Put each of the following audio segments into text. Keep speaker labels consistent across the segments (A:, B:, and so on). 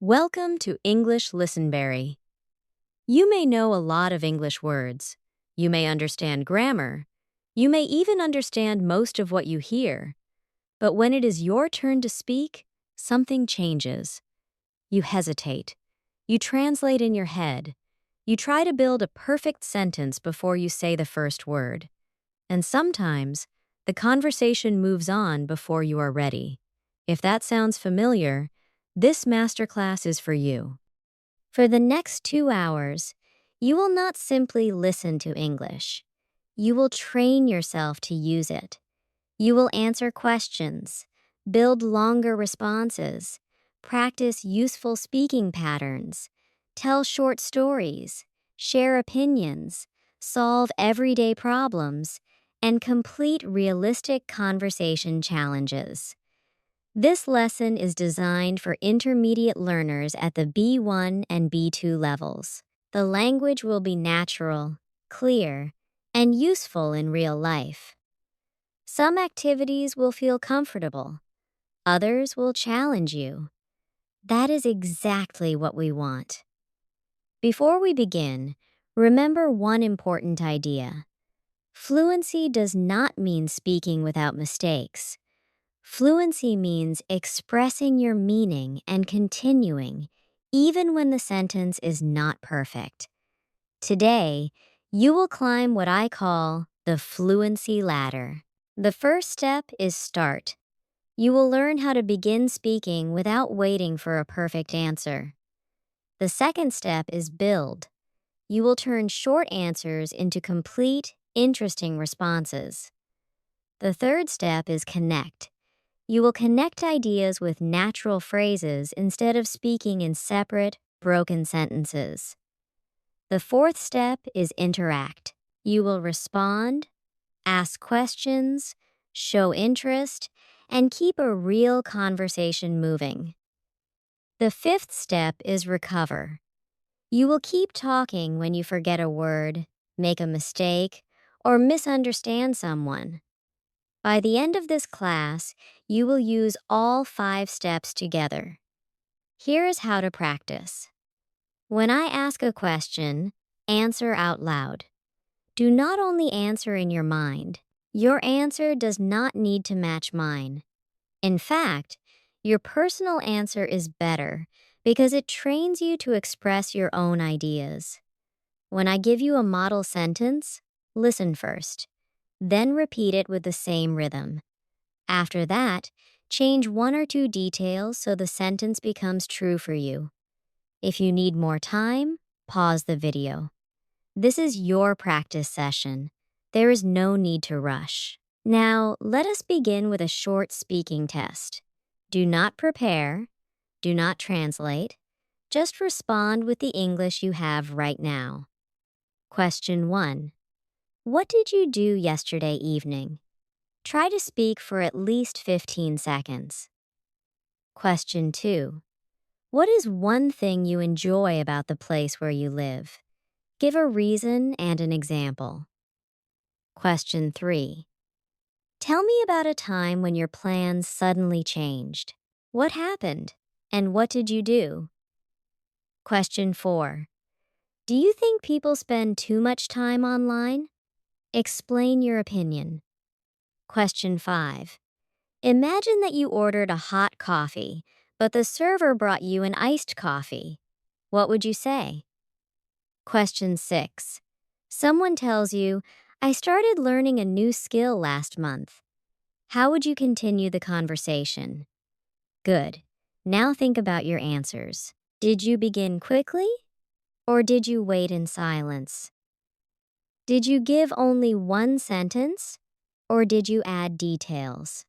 A: Welcome to English ListenBerry. You may know a lot of English words. You may understand grammar. You may even understand most of what you hear. But when it is your turn to speak, something changes. You hesitate. You translate in your head. You try to build a perfect sentence before you say the first word. And sometimes, the conversation moves on before you are ready. If that sounds familiar, this masterclass is for you. For the next 2 hours, you will not simply listen to English. You will train yourself to use it. You will answer questions, build longer responses, practice useful speaking patterns, tell short stories, share opinions, solve everyday problems, and complete realistic conversation challenges. This lesson is designed for intermediate learners at the B1 and B2 levels. The language will be natural, clear, and useful in real life. Some activities will feel comfortable. Others will challenge you. That is exactly what we want. Before we begin, remember one important idea. Fluency does not mean speaking without mistakes. Fluency means expressing your meaning and continuing, even when the sentence is not perfect. Today, you will climb what I call the Fluency Ladder. The first step is start. You will learn how to begin speaking without waiting for a perfect answer. The second step is build. You will turn short answers into complete, interesting responses. The third step is connect. You will connect ideas with natural phrases instead of speaking in separate, broken sentences. The fourth step is interact. You will respond, ask questions, show interest, and keep a real conversation moving. The fifth step is recover. You will keep talking when you forget a word, make a mistake, or misunderstand someone. By the end of this class, you will use all 5 steps together. Here is how to practice. When I ask a question, answer out loud. Do not only answer in your mind. Your answer does not need to match mine. In fact, your personal answer is better because it trains you to express your own ideas. When I give you a model sentence, listen first. Then repeat it with the same rhythm. After that, change 1 or 2 details so the sentence becomes true for you. If you need more time, pause the video. This is your practice session. There is no need to rush. Now, let us begin with a short speaking test. Do not prepare, do not translate, just respond with the English you have right now. Question 1. What did you do yesterday evening? Try to speak for at least 15 seconds. Question 2. What is one thing you enjoy about the place where you live? Give a reason and an example. Question 3. Tell me about a time when your plans suddenly changed. What happened, and what did you do? Question 4. Do you think people spend too much time online? Explain your opinion. Question 5. Imagine that you ordered a hot coffee, but the server brought you an iced coffee. What would you say? Question 6. Someone tells you, I started learning a new skill last month. How would you continue the conversation? Good. Now think about your answers. Did you begin quickly? Or did you wait in silence? Did you give only one sentence? Or did you add details?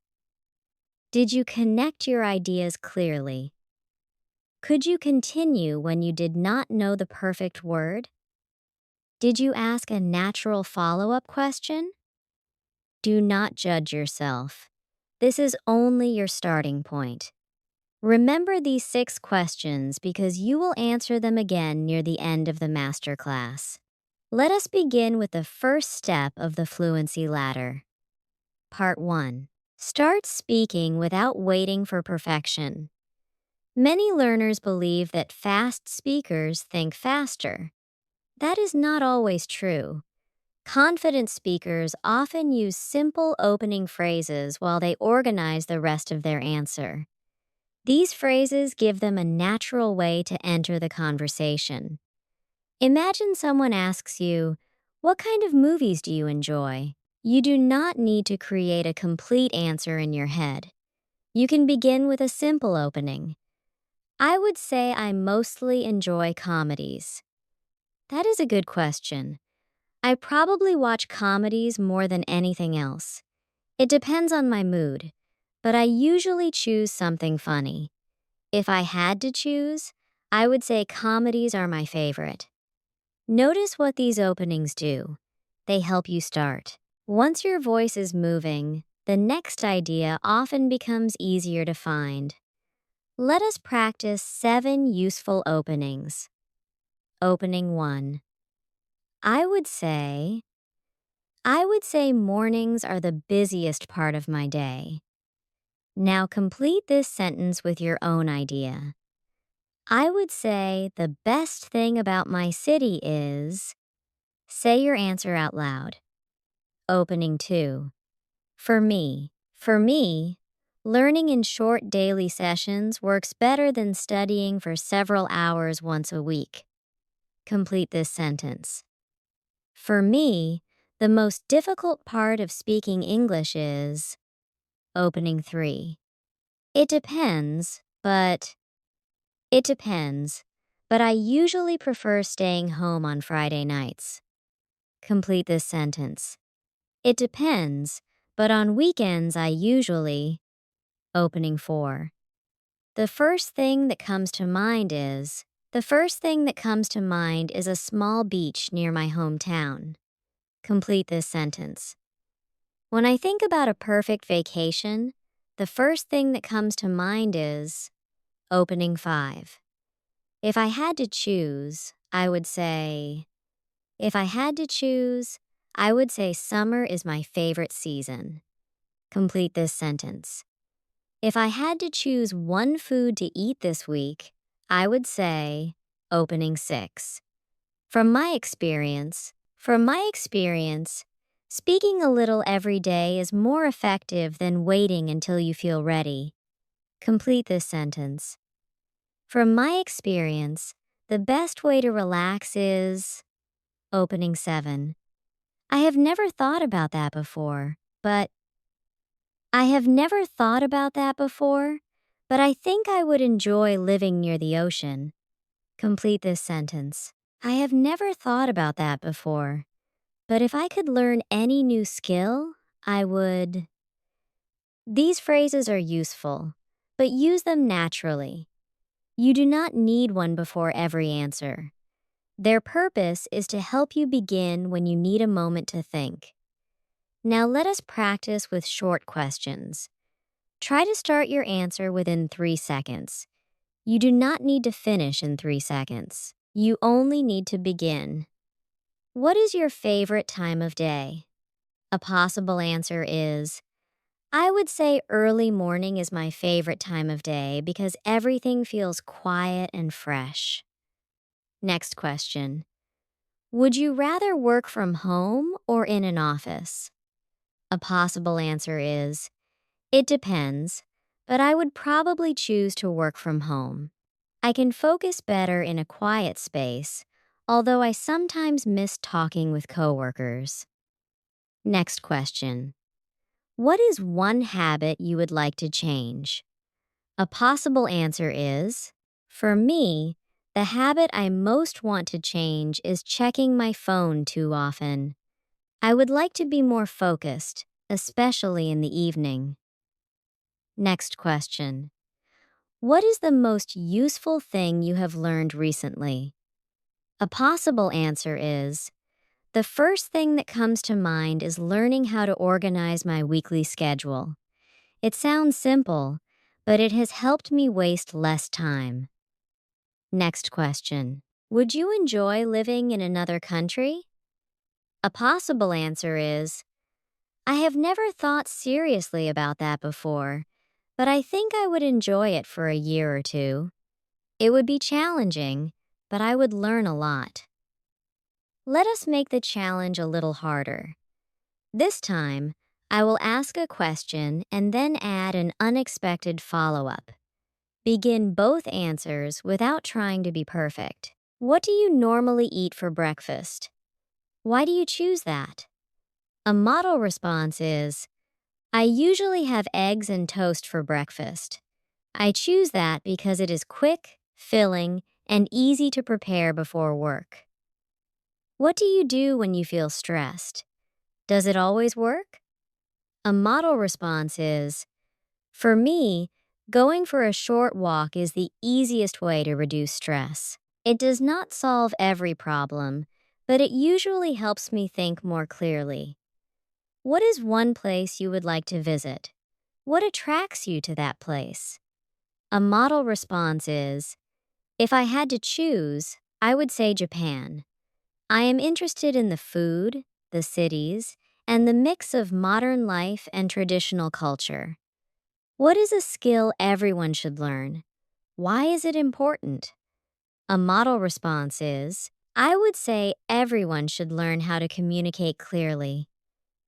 A: Did you connect your ideas clearly? Could you continue when you did not know the perfect word? Did you ask a natural follow-up question? Do not judge yourself. This is only your starting point. Remember these 6 questions because you will answer them again near the end of the masterclass. Let us begin with the first step of the Fluency Ladder. Part 1. Start speaking without waiting for perfection. Many learners believe that fast speakers think faster. That is not always true. Confident speakers often use simple opening phrases while they organize the rest of their answer. These phrases give them a natural way to enter the conversation. Imagine someone asks you, "What kind of movies do you enjoy?" You do not need to create a complete answer in your head. You can begin with a simple opening. "I would say I mostly enjoy comedies." That is a good question. I probably watch comedies more than anything else. It depends on my mood, but I usually choose something funny. If I had to choose, I would say comedies are my favorite. Notice what these openings do. They help you start. Once your voice is moving, the next idea often becomes easier to find. Let us practice 7 useful openings. Opening 1. I would say mornings are the busiest part of my day. Now complete this sentence with your own idea. I would say the best thing about my city is... Say your answer out loud. Opening 2. For me, learning in short daily sessions works better than studying for several hours once a week. Complete this sentence. For me, the most difficult part of speaking English is... Opening 3. It depends, but I usually prefer staying home on Friday nights. Complete this sentence. It depends, but on weekends I usually... Opening 4. The first thing that comes to mind is a small beach near my hometown. Complete this sentence. When I think about a perfect vacation, the first thing that comes to mind is... Opening 5. If I had to choose, I would say summer is my favorite season. Complete this sentence. If I had to choose one food to eat this week, I would say... Opening 6. From my experience, speaking a little every day is more effective than waiting until you feel ready. Complete this sentence. From my experience, the best way to relax is... Opening 7. I have never thought about that before, but I think I would enjoy living near the ocean. Complete this sentence. I have never thought about that before, but if I could learn any new skill, I would... These phrases are useful, but use them naturally. You do not need one before every answer. Their purpose is to help you begin when you need a moment to think. Now let us practice with short questions. Try to start your answer within 3 seconds. You do not need to finish in 3 seconds. You only need to begin. What is your favorite time of day? A possible answer is... I would say early morning is my favorite time of day because everything feels quiet and fresh. Next question. Would you rather work from home or in an office? A possible answer is... It depends, but I would probably choose to work from home. I can focus better in a quiet space, although I sometimes miss talking with coworkers. Next question. What is one habit you would like to change? A possible answer is, for me, the habit I most want to change is checking my phone too often. I would like to be more focused, especially in the evening. Next question. What is the most useful thing you have learned recently? A possible answer is, the first thing that comes to mind is learning how to organize my weekly schedule. It sounds simple, but it has helped me waste less time. Next question. Would you enjoy living in another country? A possible answer is, I have never thought seriously about that before, but I think I would enjoy it for a year or two. It would be challenging, but I would learn a lot. Let us make the challenge a little harder. This time, I will ask a question and then add an unexpected follow-up. Begin both answers without trying to be perfect. What do you normally eat for breakfast? Why do you choose that? A model response is, I usually have eggs and toast for breakfast. I choose that because it is quick, filling, and easy to prepare before work. What do you do when you feel stressed? Does it always work? A model response is, for me, going for a short walk is the easiest way to reduce stress. It does not solve every problem, but it usually helps me think more clearly. What is one place you would like to visit? What attracts you to that place? A model response is, if I had to choose, I would say Japan. I am interested in the food, the cities, and the mix of modern life and traditional culture. What is a skill everyone should learn? Why is it important? A model response is, I would say everyone should learn how to communicate clearly.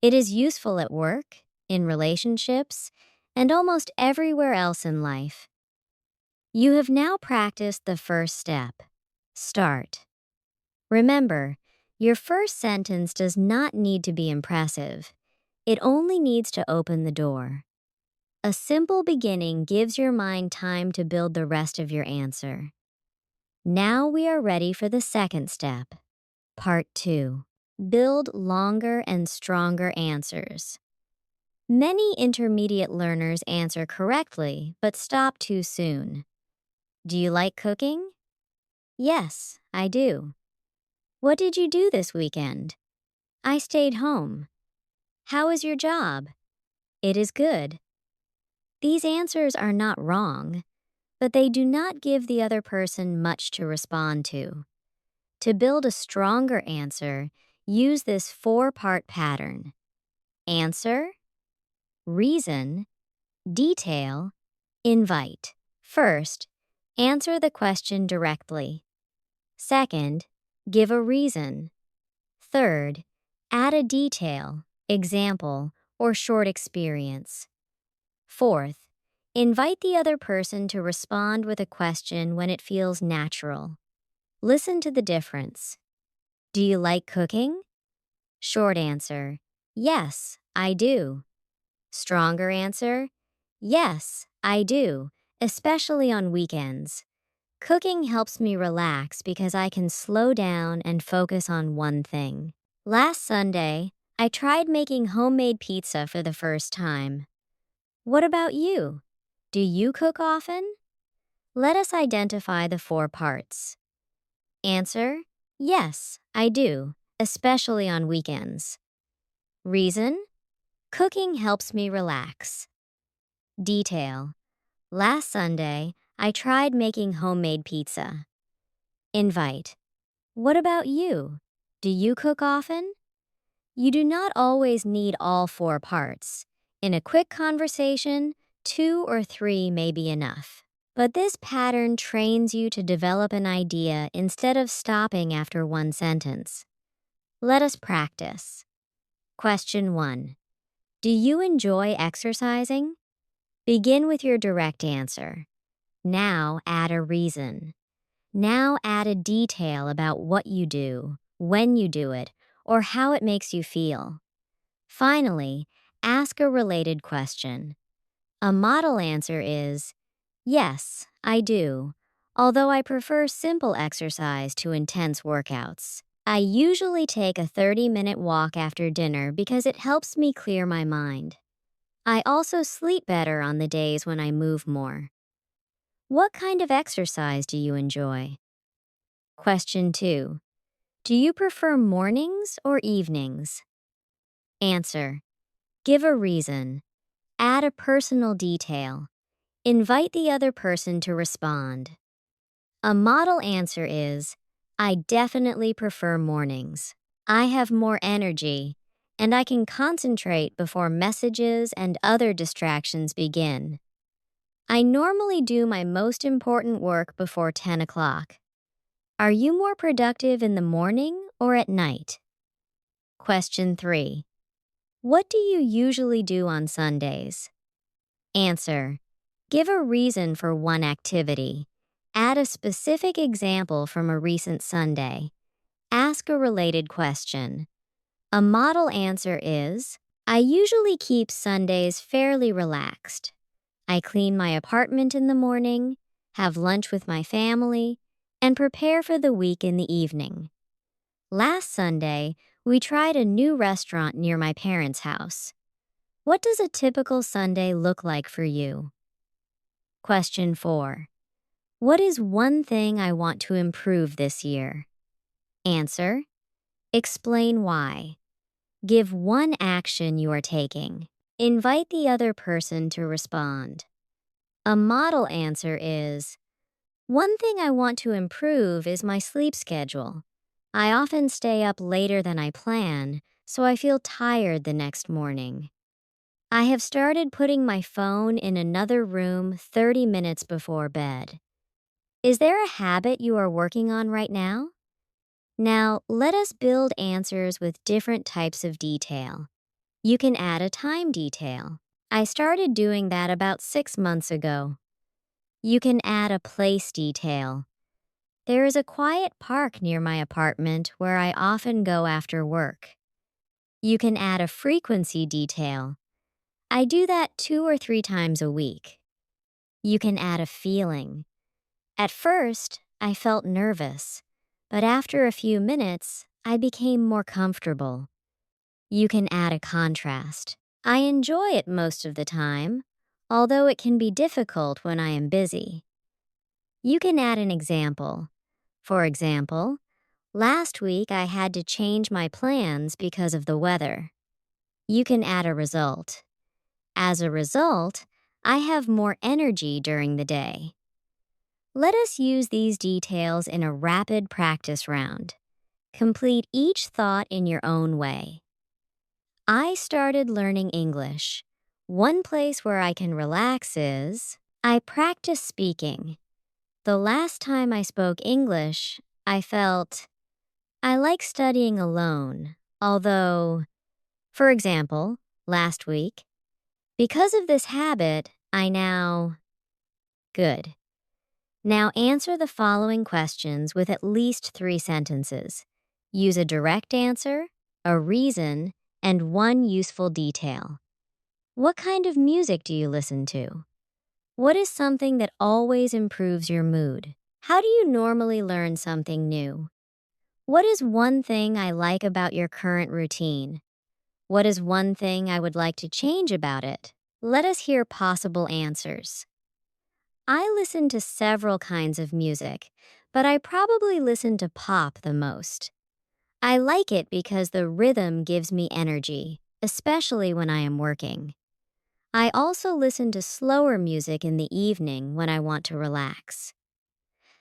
A: It is useful at work, in relationships, and almost everywhere else in life. You have now practiced the first step. Start. Remember, your first sentence does not need to be impressive. It only needs to open the door. A simple beginning gives your mind time to build the rest of your answer. Now we are ready for the second step. Part 2. Build longer and stronger answers. Many intermediate learners answer correctly but stop too soon. Do you like cooking? Yes, I do. What did you do this weekend? I stayed home. How is your job? It is good. These answers are not wrong, but they do not give the other person much to respond to. To build a stronger answer, use this 4-part pattern. Answer, reason, detail, invite. First, answer the question directly. Second, give a reason. Third, add a detail, example, or short experience. Fourth, invite the other person to respond with a question when it feels natural. Listen to the difference. Do you like cooking? Short answer, yes, I do. Stronger answer, yes, I do, especially on weekends. Cooking helps me relax because I can slow down and focus on one thing. Last Sunday, I tried making homemade pizza for the first time. What about you? Do you cook often? Let us identify the 4 parts. Answer, yes, I do, especially on weekends. Reason, cooking helps me relax. Detail, last Sunday, I tried making homemade pizza. Invite, what about you? Do you cook often? You do not always need all 4 parts. In a quick conversation, 2 or 3 may be enough. But this pattern trains you to develop an idea instead of stopping after one sentence. Let us practice. Question 1. Do you enjoy exercising? Begin with your direct answer. Now add a reason. Now add a detail about what you do, when you do it, or how it makes you feel. Finally, ask a related question. A model answer is, yes, I do, although I prefer simple exercise to intense workouts. I usually take a 30-minute walk after dinner because it helps me clear my mind. I also sleep better on the days when I move more. What kind of exercise do you enjoy? Question 2. Do you prefer mornings or evenings? Answer. Give a reason. Add a personal detail. Invite the other person to respond. A model answer is, I definitely prefer mornings. I have more energy, and I can concentrate before messages and other distractions begin. I normally do my most important work before 10 o'clock. Are you more productive in the morning or at night? Question 3. What do you usually do on Sundays? Answer. Give a reason for one activity. Add a specific example from a recent Sunday. Ask a related question. A model answer is, I usually keep Sundays fairly relaxed. I clean my apartment in the morning, have lunch with my family, and prepare for the week in the evening. Last Sunday, we tried a new restaurant near my parents' house. What does a typical Sunday look like for you? Question 4. What is one thing I want to improve this year? Answer. Explain why. Give one action you are taking. Invite the other person to respond. A model answer is, one thing I want to improve is my sleep schedule. I often stay up later than I plan, so I feel tired the next morning. I have started putting my phone in another room 30 minutes before bed. Is there a habit you are working on right now? Now, let us build answers with different types of detail. You can add a time detail. I started doing that about 6 months ago. You can add a place detail. There is a quiet park near my apartment where I often go after work. You can add a frequency detail. I do that 2 or 3 times a week. You can add a feeling. At first, I felt nervous, but after a few minutes, I became more comfortable. You can add a contrast. I enjoy it most of the time, although it can be difficult when I am busy. You can add an example. For example, last week I had to change my plans because of the weather. You can add a result. As a result, I have more energy during the day. Let us use these details in a rapid practice round. Complete each thought in your own way. I started learning English. One place where I can relax is, I practice speaking. The last time I spoke English, I felt, I like studying alone, although, for example, last week, because of this habit, Good. Now answer the following questions with at least 3 sentences. Use a direct answer, a reason, and one useful detail. What kind of music do you listen to? What is something that always improves your mood? How do you normally learn something new? What is one thing I like about your current routine? What is one thing I would like to change about it? Let us hear possible answers. I listen to several kinds of music, but I probably listen to pop the most. I like it because the rhythm gives me energy, especially when I am working. I also listen to slower music in the evening when I want to relax.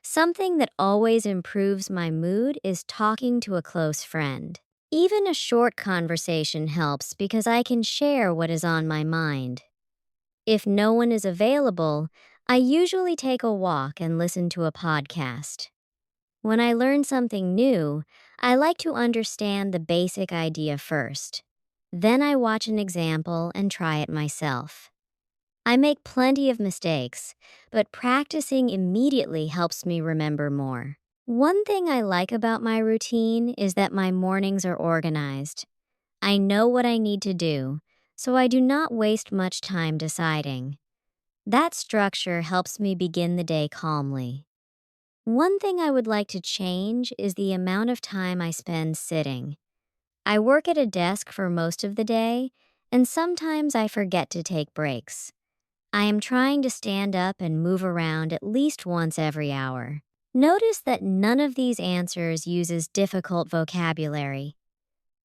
A: Something that always improves my mood is talking to a close friend. Even a short conversation helps because I can share what is on my mind. If no one is available, I usually take a walk and listen to a podcast. When I learn something new, I like to understand the basic idea first. Then I watch an example and try it myself. I make plenty of mistakes, but practicing immediately helps me remember more. One thing I like about my routine is that my mornings are organized. I know what I need to do, so I do not waste much time deciding. That structure helps me begin the day calmly. One thing I would like to change is the amount of time I spend sitting. I work at a desk for most of the day, and sometimes I forget to take breaks. I am trying to stand up and move around at least once every hour. Notice that none of these answers uses difficult vocabulary.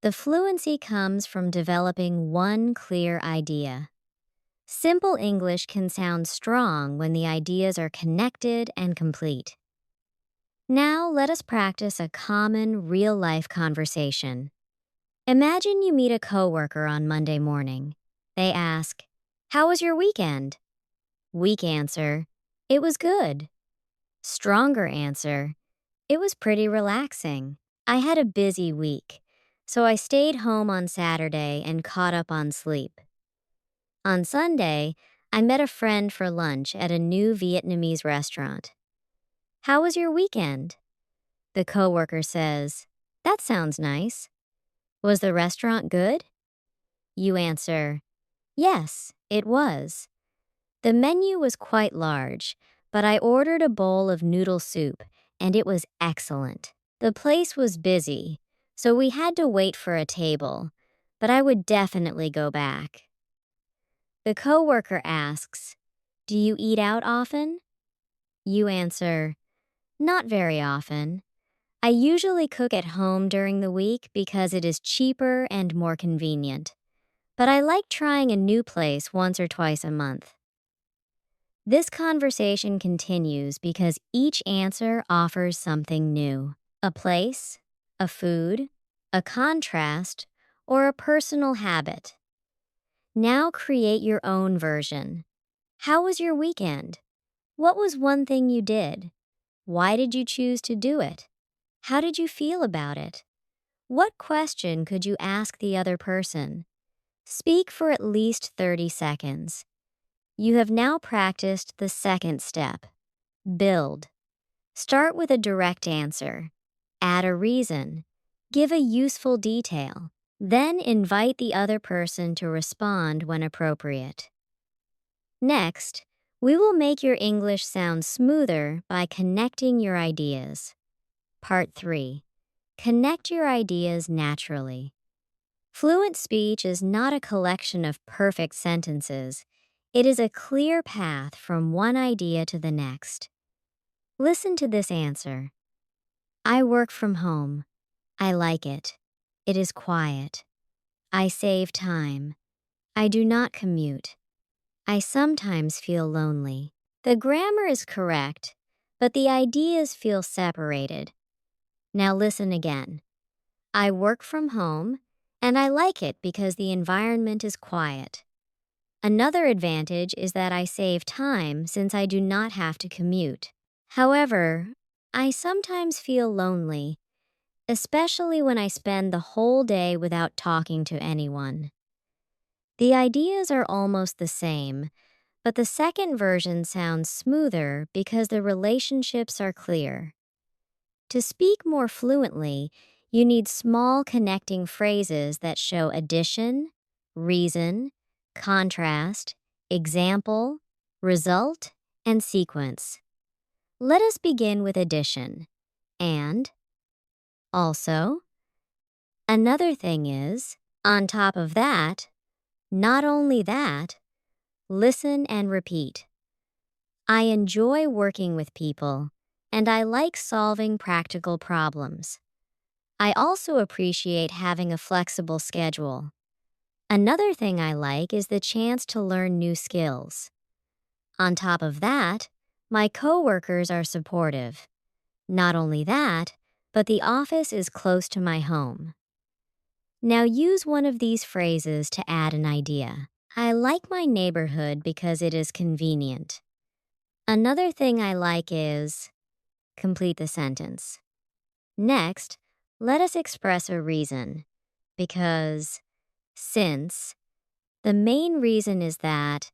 A: The fluency comes from developing one clear idea. Simple English can sound strong when the ideas are connected and complete. Now let us practice a common, real-life conversation. Imagine you meet a coworker on Monday morning. They ask, "How was your weekend?" Weak answer, it was good. Stronger answer, it was pretty relaxing. I had a busy week, so I stayed home on Saturday and caught up on sleep. On Sunday, I met a friend for lunch at a new Vietnamese restaurant. How was your weekend? The coworker says, that sounds nice. Was the restaurant good? You answer, yes, it was. The menu was quite large, but I ordered a bowl of noodle soup, and it was excellent. The place was busy, so we had to wait for a table, but I would definitely go back. The coworker asks, do you eat out often? You answer, not very often. I usually cook at home during the week because it is cheaper and more convenient, but I like trying a new place once or twice a month. This conversation continues because each answer offers something new. A place, a food, a contrast, or a personal habit. Now create your own version. How was your weekend? What was one thing you did? Why did you choose to do it? How did you feel about it? What question could you ask the other person? Speak for at least 30 seconds. You have now practiced the second step. Build. Start with a direct answer. Add a reason. Give a useful detail. Then invite the other person to respond when appropriate. Next, we will make your English sound smoother by connecting your ideas. Part 3. Connect your ideas naturally. Fluent speech is not a collection of perfect sentences. It is a clear path from one idea to the next. Listen to this answer. I work from home. I like it. It is quiet. I save time. I do not commute. I sometimes feel lonely. The grammar is correct, but the ideas feel separated. Now listen again. I work from home, and I like it because the environment is quiet. Another advantage is that I save time since I do not have to commute. However, I sometimes feel lonely, especially when I spend the whole day without talking to anyone. The ideas are almost the same, but the second version sounds smoother because the relationships are clear. To speak more fluently, you need small connecting phrases that show addition, reason, contrast, example, result, and sequence. Let us begin with addition. And, also, another thing is, on top of that, not only that, listen and repeat. I enjoy working with people, and I like solving practical problems. I also appreciate having a flexible schedule. Another thing I like is the chance to learn new skills. On top of that, my coworkers are supportive. Not only that, but the office is close to my home. Now use one of these phrases to add an idea. I like my neighborhood because it is convenient. Another thing I like is... Complete the sentence. Next, let us express a reason. Because, since, the main reason is that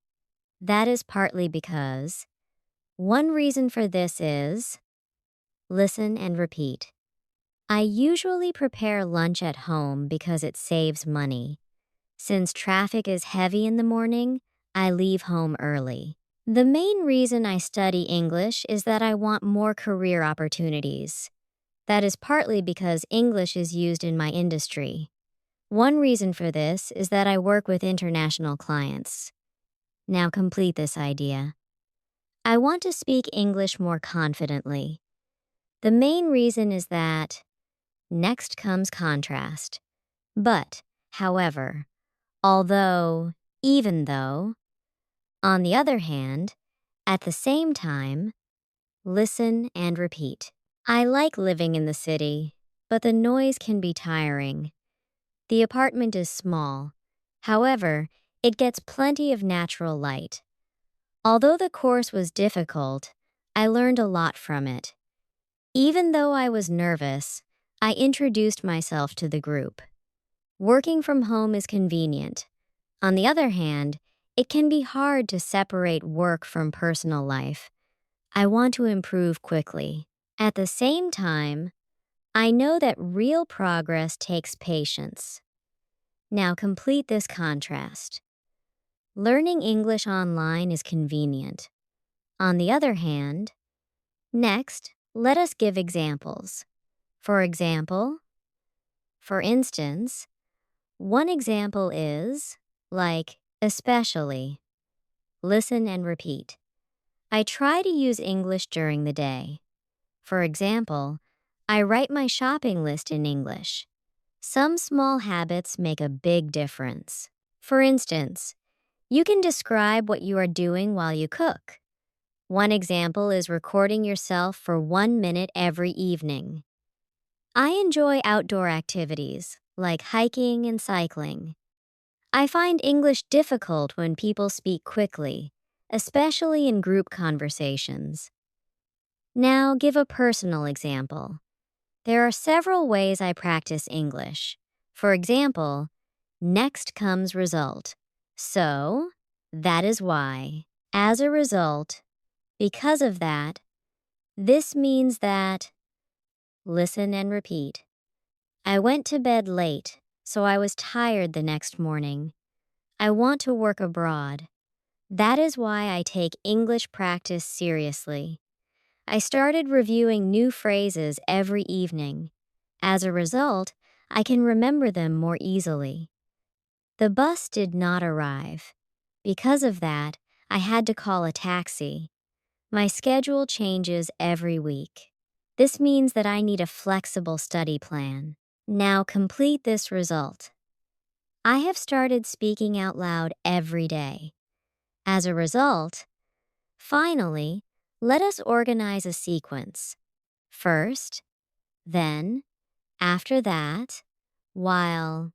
A: is partly because. One reason for this is... Listen and repeat. I usually prepare lunch at home because it saves money. Since traffic is heavy in the morning, I leave home early. The main reason I study English is that I want more career opportunities. That is partly because English is used in my industry. One reason for this is that I work with international clients. Now complete this idea. I want to speak English more confidently. The main reason is that... Next comes contrast. But, however, although, even though. On the other hand, at the same time, listen and repeat. I like living in the city, but the noise can be tiring. The apartment is small. However, it gets plenty of natural light. Although the course was difficult, I learned a lot from it. Even though I was nervous, I introduced myself to the group. Working from home is convenient. On the other hand, it can be hard to separate work from personal life. I want to improve quickly. At the same time, I know that real progress takes patience. Now complete this contrast. Learning English online is convenient. On the other hand, next, let us give examples. For instance, one example is, like, especially. Listen and repeat. I try to use English during the day. For example, I write my shopping list in English. Some small habits make a big difference. For instance, you can describe what you are doing while you cook. One example is recording yourself for 1 minute every evening. I enjoy outdoor activities, like hiking and cycling. I find English difficult when people speak quickly, especially in group conversations. Now give a personal example. There are several ways I practice English. For example, next comes result. So, that is why. As a result, because of that, this means that. Listen and repeat. I went to bed late, so I was tired the next morning. I want to work abroad. That is why I take English practice seriously. I started reviewing new phrases every evening. As a result, I can remember them more easily. The bus did not arrive. Because of that, I had to call a taxi. My schedule changes every week. This means that I need a flexible study plan. Now complete this result. I have started speaking out loud every day. As a result, finally, let us organize a sequence. First, then, after that, while,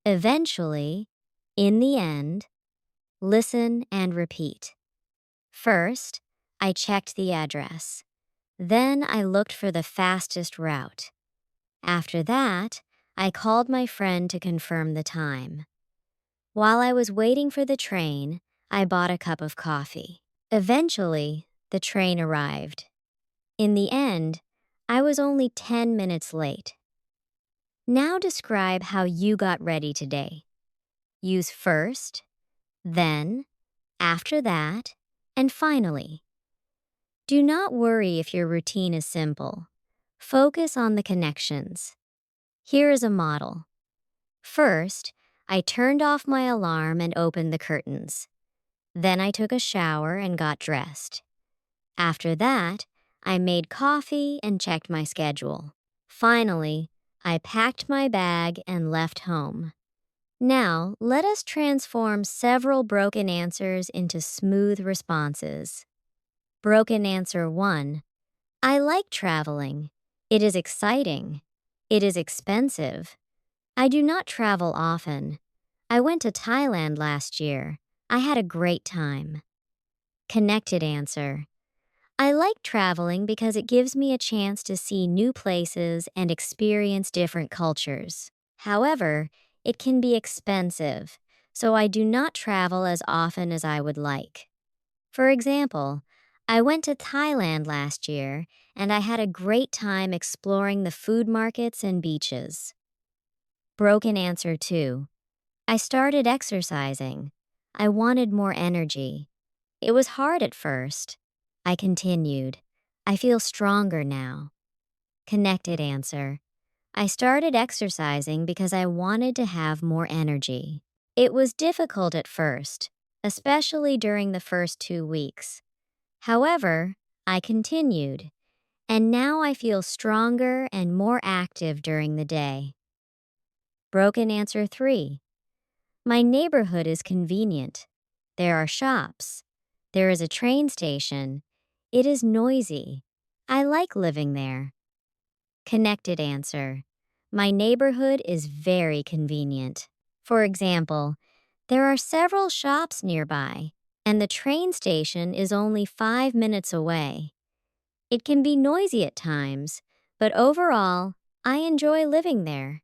A: eventually, in the end, listen and repeat. First, I checked the address. Then I looked for the fastest route. After that, I called my friend to confirm the time. While I was waiting for the train, I bought a cup of coffee. Eventually, the train arrived. In the end, I was only 10 minutes late. Now describe how you got ready today. Use first, then, after that, and finally. Do not worry if your routine is simple. Focus on the connections. Here is a model. First, I turned off my alarm and opened the curtains. Then I took a shower and got dressed. After that, I made coffee and checked my schedule. Finally, I packed my bag and left home. Now, let us transform several broken answers into smooth responses. Broken answer 1. I like traveling. It is exciting. It is expensive. I do not travel often. I went to Thailand last year. I had a great time. Connected answer. I like traveling because it gives me a chance to see new places and experience different cultures. However, it can be expensive, so I do not travel as often as I would like. For example, I went to Thailand last year, and I had a great time exploring the food markets and beaches. Broken answer 2. I started exercising. I wanted more energy. It was hard at first. I continued. I feel stronger now. Connected answer. I started exercising because I wanted to have more energy. It was difficult at first, especially during the first 2 weeks. However, I continued, and now I feel stronger and more active during the day. Broken answer 3. My neighborhood is convenient. There are shops. There is a train station. It is noisy. I like living there. Connected answer. My neighborhood is very convenient. For example, there are several shops nearby, and the train station is only 5 minutes away. It can be noisy at times, but overall, I enjoy living there.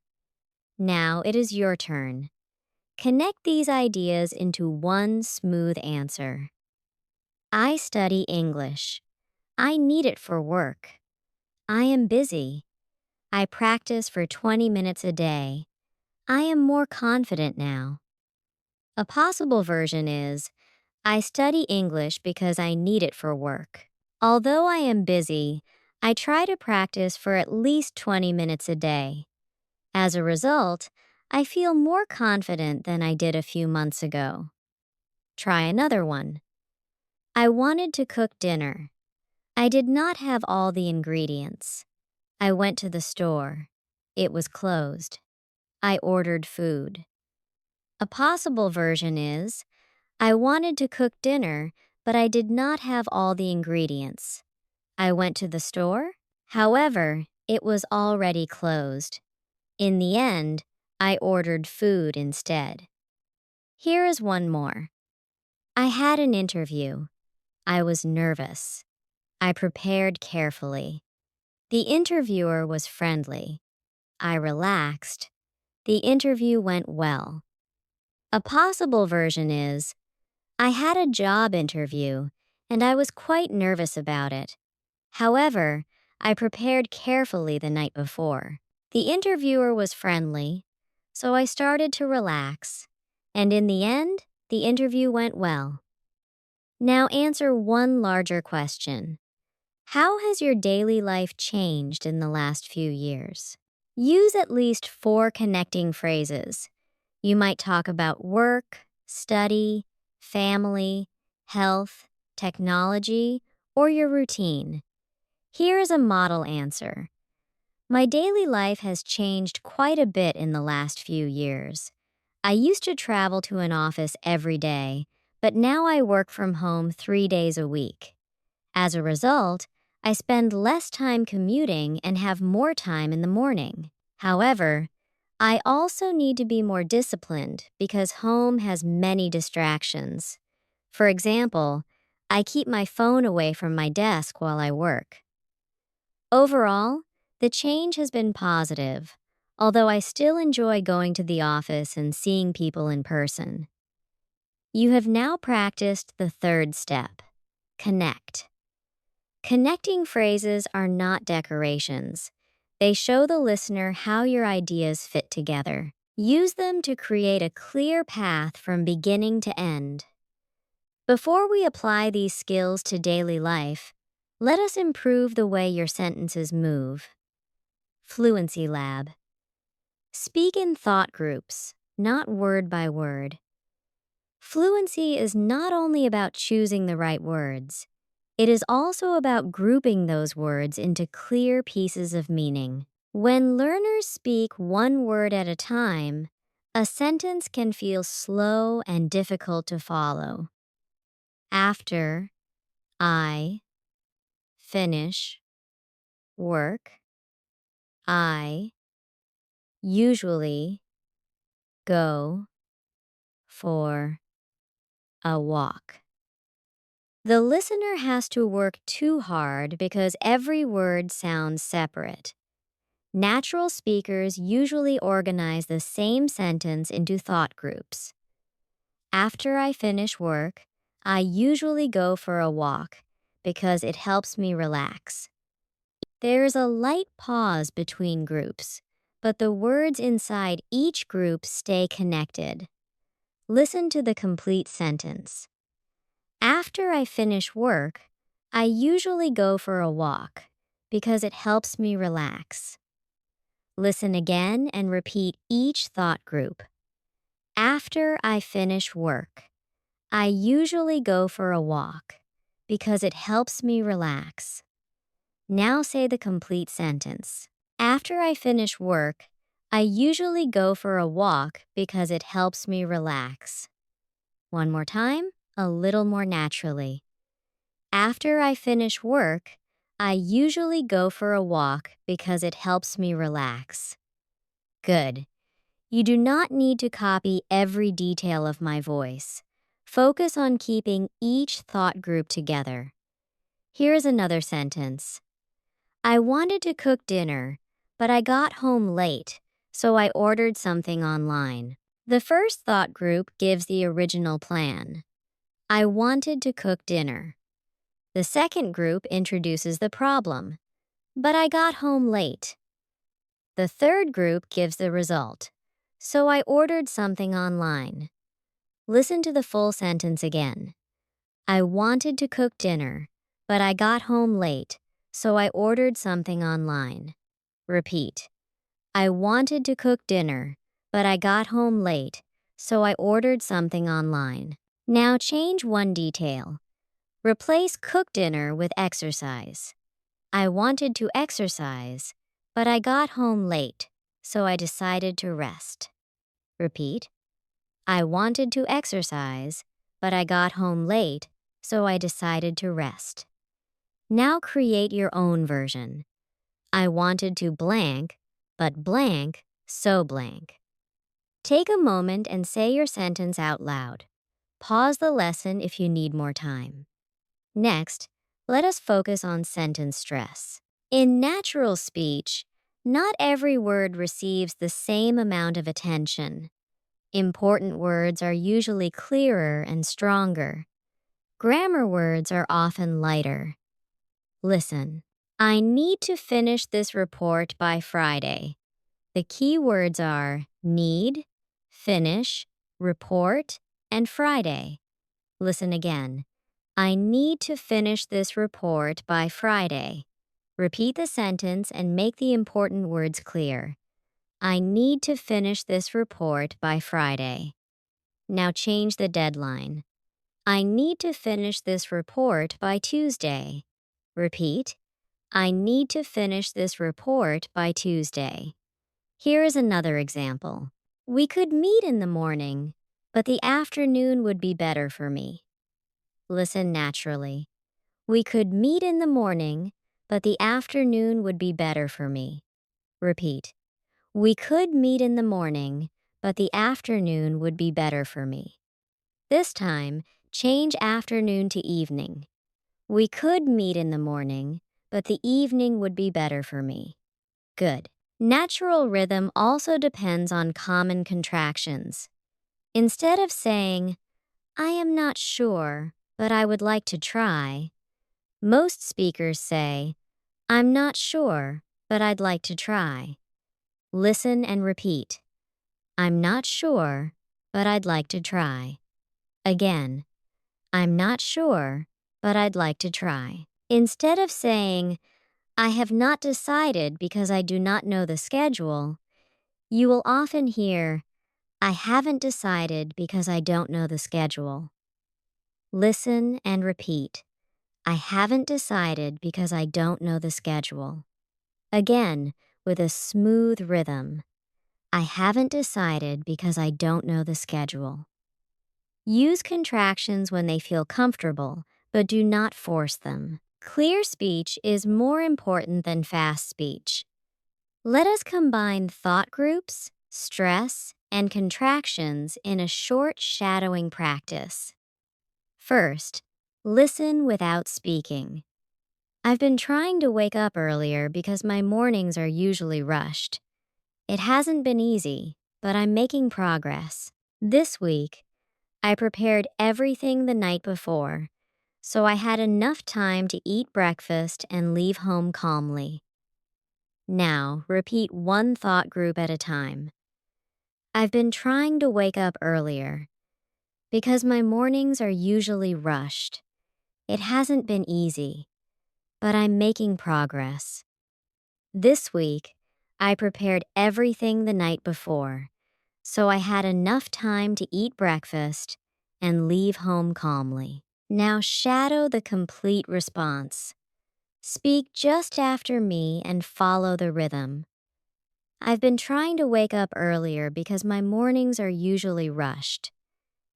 A: Now it is your turn. Connect these ideas into one smooth answer. I study English. I need it for work. I am busy. I practice for 20 minutes a day. I am more confident now. A possible version is, I study English because I need it for work. Although I am busy, I try to practice for at least 20 minutes a day. As a result, I feel more confident than I did a few months ago. Try another one. I wanted to cook dinner. I did not have all the ingredients. I went to the store. It was closed. I ordered food. A possible version is, I wanted to cook dinner, but I did not have all the ingredients. I went to the store. However, it was already closed. In the end, I ordered food instead. Here is one more. I had an interview. I was nervous. I prepared carefully. The interviewer was friendly. I relaxed. The interview went well. A possible version is, I had a job interview, and I was quite nervous about it. However, I prepared carefully the night before. The interviewer was friendly, so I started to relax, and in the end, the interview went well. Now answer one larger question. How has your daily life changed in the last few years? Use at least 4 connecting phrases. You might talk about work, study, family, health, technology, or your routine. Here is a model answer. My daily life has changed quite a bit in the last few years. I used to travel to an office every day, but now I work from home 3 days a week. As a result, I spend less time commuting and have more time in the morning. However, I also need to be more disciplined because home has many distractions. For example, I keep my phone away from my desk while I work. Overall, the change has been positive, although I still enjoy going to the office and seeing people in person. You have now practiced the 3rd step, connect. Connecting phrases are not decorations. They show the listener how your ideas fit together. Use them to create a clear path from beginning to end. Before we apply these skills to daily life, let us improve the way your sentences move. Fluency Lab. Speak in thought groups, not word by word. Fluency is not only about choosing the right words, it is also about grouping those words into clear pieces of meaning. When learners speak one word at a time, a sentence can feel slow and difficult to follow. After I finish work, I usually go for a walk. The listener has to work too hard because every word sounds separate. Natural speakers usually organize the same sentence into thought groups. After I finish work, I usually go for a walk because it helps me relax. There is a light pause between groups, but the words inside each group stay connected. Listen to the complete sentence. After I finish work, I usually go for a walk because it helps me relax. Listen again and repeat each thought group. After I finish work, I usually go for a walk because it helps me relax. Now say the complete sentence. After I finish work, I usually go for a walk because it helps me relax. One more time, a little more naturally. After I finish work, I usually go for a walk because it helps me relax. Good. You do not need to copy every detail of my voice. Focus on keeping each thought group together. Here's another sentence. I wanted to cook dinner, but I got home late, so I ordered something online. The first thought group gives the original plan. I wanted to cook dinner. The second group introduces the problem. But I got home late. The third group gives the result. So I ordered something online. Listen to the full sentence again. I wanted to cook dinner, but I got home late, so I ordered something online. Repeat. I wanted to cook dinner, but I got home late, so I ordered something online. Now change one detail. Replace cook dinner with exercise. I wanted to exercise, but I got home late, so I decided to rest. Repeat. I wanted to exercise, but I got home late, so I decided to rest. Now create your own version. I wanted to blank, but blank, so blank. Take a moment and say your sentence out loud. Pause the lesson if you need more time. Next, let us focus on sentence stress. In natural speech, not every word receives the same amount of attention. Important words are usually clearer and stronger. Grammar words are often lighter. Listen. I need to finish this report by Friday. The key words are need, finish, report, and Friday. Listen again. I need to finish this report by Friday. Repeat the sentence and make the important words clear. I need to finish this report by Friday. Now change the deadline. I need to finish this report by Tuesday. Repeat. I need to finish this report by Tuesday. Here is another example. We could meet in the morning, but the afternoon would be better for me. Listen naturally. We could meet in the morning, but the afternoon would be better for me. Repeat. We could meet in the morning, but the afternoon would be better for me. This time, change afternoon to evening. We could meet in the morning, but the evening would be better for me. Good. Natural rhythm also depends on common contractions. Instead of saying, I am not sure, but I would like to try, most speakers say, I'm not sure, but I'd like to try. Listen and repeat. I'm not sure, but I'd like to try. Again, I'm not sure, but I'd like to try. Instead of saying, I have not decided because I do not know the schedule, you will often hear, I haven't decided because I don't know the schedule. Listen and repeat. I haven't decided because I don't know the schedule. Again, with a smooth rhythm. I haven't decided because I don't know the schedule. Use contractions when they feel comfortable, but do not force them. Clear speech is more important than fast speech. Let us combine thought groups, stress, and contractions in a short shadowing practice. First, listen without speaking. I've been trying to wake up earlier because my mornings are usually rushed. It hasn't been easy, but I'm making progress. This week, I prepared everything the night before, so I had enough time to eat breakfast and leave home calmly. Now, repeat one thought group at a time. I've been trying to wake up earlier because my mornings are usually rushed. It hasn't been easy, but I'm making progress. This week, I prepared everything the night before, so I had enough time to eat breakfast and leave home calmly. Now shadow the complete response. Speak just after me and follow the rhythm. I've been trying to wake up earlier because my mornings are usually rushed.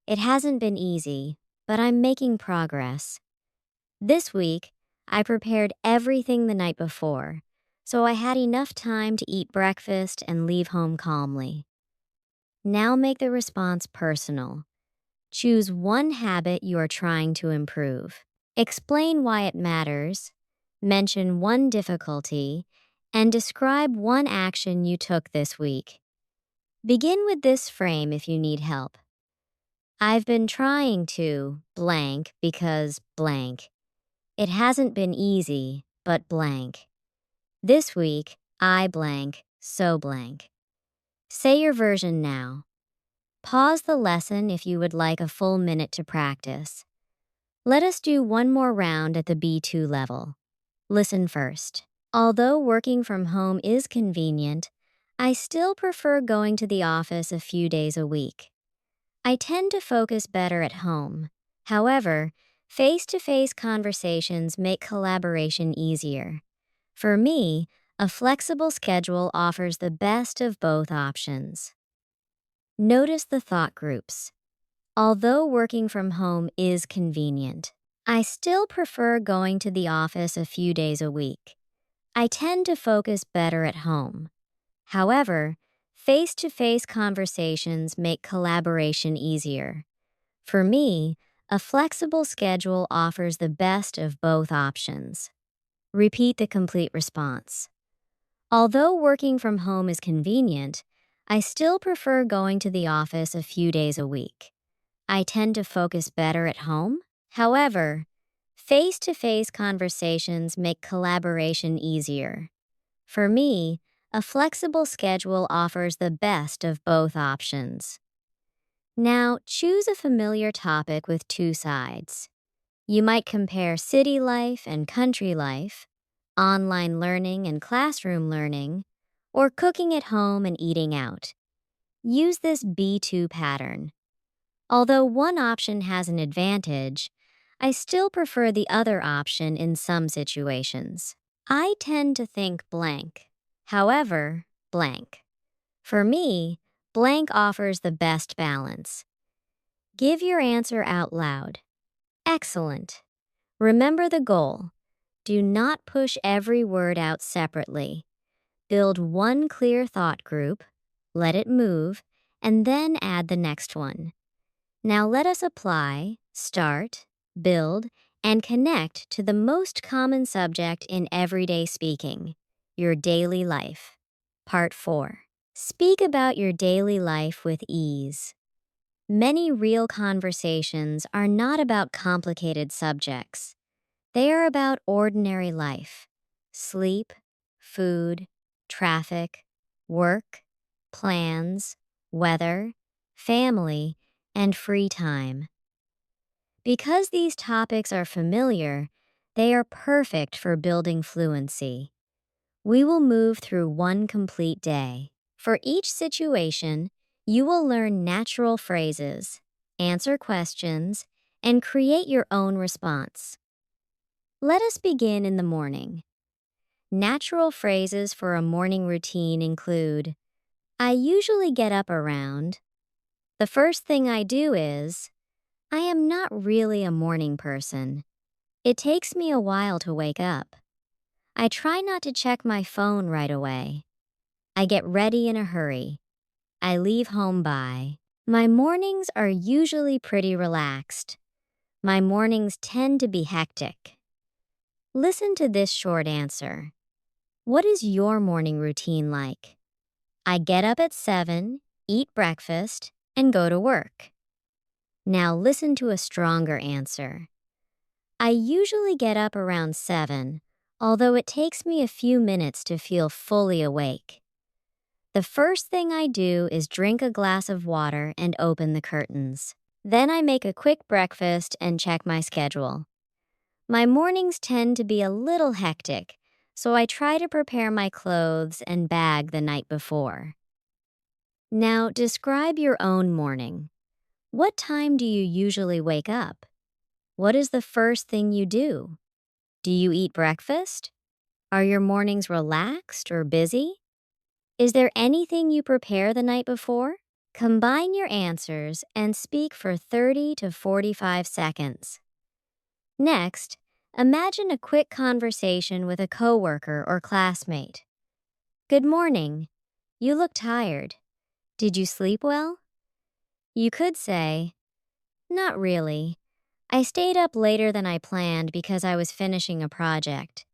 A: It hasn't been easy, but I'm making progress. This week, I prepared everything the night before, so I had enough time to eat breakfast and leave home calmly. Now make the response personal. Choose one habit you are trying to improve. Explain why it matters, mention one difficulty, and describe one action you took this week. Begin with this frame if you need help. I've been trying to blank because blank. It hasn't been easy, but blank. This week, I blank, so blank. Say your version now. Pause the lesson if you would like a full minute to practice. Let us do one more round at the B2 level. Listen first. Although working from home is convenient, I still prefer going to the office a few days a week. I tend to focus better at home. However, face-to-face conversations make collaboration easier. For me, a flexible schedule offers the best of both options. Notice the thought groups. Although working from home is convenient, I still prefer going to the office a few days a week. I tend to focus better at home. However, face-to-face conversations make collaboration easier. For me, a flexible schedule offers the best of both options. Repeat the complete response. Although working from home is convenient, I still prefer going to the office a few days a week. I tend to focus better at home. However, face-to-face conversations make collaboration easier. For me, a flexible schedule offers the best of both options. Now, choose a familiar topic with two sides. You might compare city life and country life, online learning and classroom learning, or cooking at home and eating out. Use this B2 pattern. Although one option has an advantage, I still prefer the other option in some situations. I tend to think blank. However, blank. For me, blank offers the best balance. Give your answer out loud. Excellent. Remember the goal. Do not push every word out separately. Build one clear thought group, let it move, and then add the next one. Now let us apply, start, build, and connect to the most common subject in everyday speaking, your daily life. Part 4. Speak about your daily life with ease. Many real conversations are not about complicated subjects. They are about ordinary life: sleep, food, traffic, work, plans, weather, family, and free time. Because these topics are familiar, they are perfect for building fluency. We will move through one complete day. For each situation, you will learn natural phrases, answer questions, and create your own response. Let us begin in the morning. Natural phrases for a morning routine include, I usually get up around. The first thing I do is, I am not really a morning person. It takes me a while to wake up. I try not to check my phone right away. I get ready in a hurry. I leave home by. My mornings are usually pretty relaxed. My mornings tend to be hectic. Listen to this short answer. What is your morning routine like? I get up at 7, eat breakfast, and go to work. Now listen to a stronger answer. I usually get up around 7, although it takes me a few minutes to feel fully awake. The first thing I do is drink a glass of water and open the curtains. Then I make a quick breakfast and check my schedule. My mornings tend to be a little hectic, so I try to prepare my clothes and bag the night before. Now describe your own morning. What time do you usually wake up? What is the first thing you do? Do you eat breakfast? Are your mornings relaxed or busy? Is there anything you prepare the night before? Combine your answers and speak for 30 to 45 seconds. Next, imagine a quick conversation with a coworker or classmate. Good morning. You look tired. Did you sleep well? You could say, Not really. I stayed up later than I planned because I was finishing a project.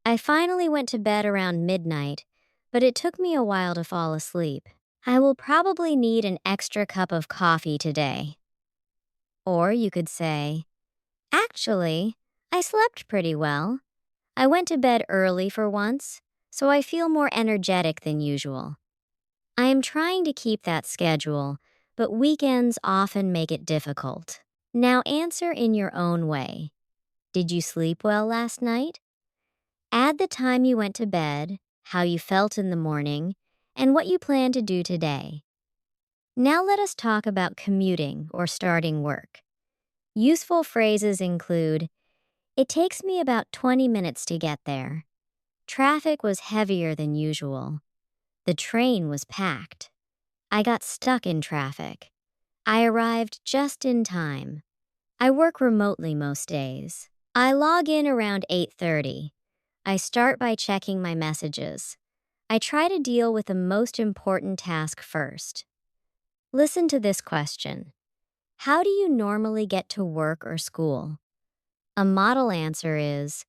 A: I finally went to bed around midnight, but it took me a while to fall asleep. I will probably need an extra cup of coffee today. Or you could say, actually, I slept pretty well. I went to bed early for once, so I feel more energetic than usual. I am trying to keep that schedule, but weekends often make it difficult. Now answer in your own way. Did you sleep well last night? Add the time you went to bed, how you felt in the morning, and what you plan to do today. Now let us talk about commuting or starting work. Useful phrases include, it takes me about 20 minutes to get there. Traffic was heavier than usual. The train was packed. I got stuck in traffic. I arrived just in time. I work remotely most days. I log in around 8:30. I start by checking my messages. I try to deal with the most important task first. Listen to this question. How do you normally get to work or school? A model answer is,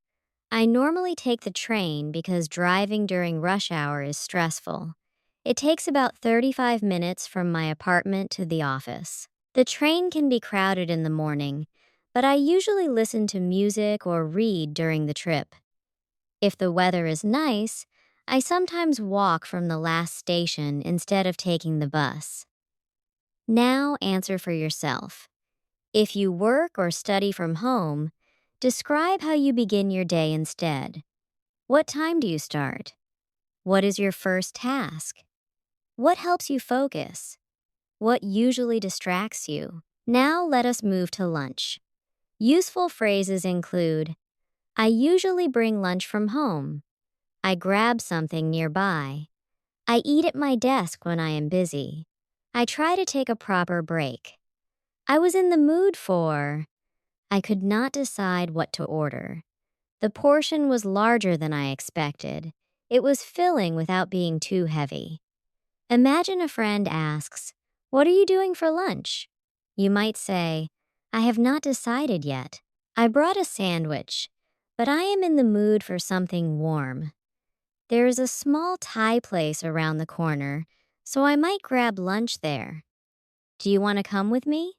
A: I normally take the train because driving during rush hour is stressful. It takes about 35 minutes from my apartment to the office. The train can be crowded in the morning, but I usually listen to music or read during the trip. If the weather is nice, I sometimes walk from the last station instead of taking the bus. Now answer for yourself. If you work or study from home, describe how you begin your day instead. What time do you start? What is your first task? What helps you focus? What usually distracts you? Now let us move to lunch. Useful phrases include, I usually bring lunch from home. I grab something nearby. I eat at my desk when I am busy. I try to take a proper break. I was in the mood for. I could not decide what to order. The portion was larger than I expected. It was filling without being too heavy. Imagine a friend asks, what are you doing for lunch? You might say, I have not decided yet. I brought a sandwich, but I am in the mood for something warm. There is a small Thai place around the corner, so I might grab lunch there. Do you want to come with me?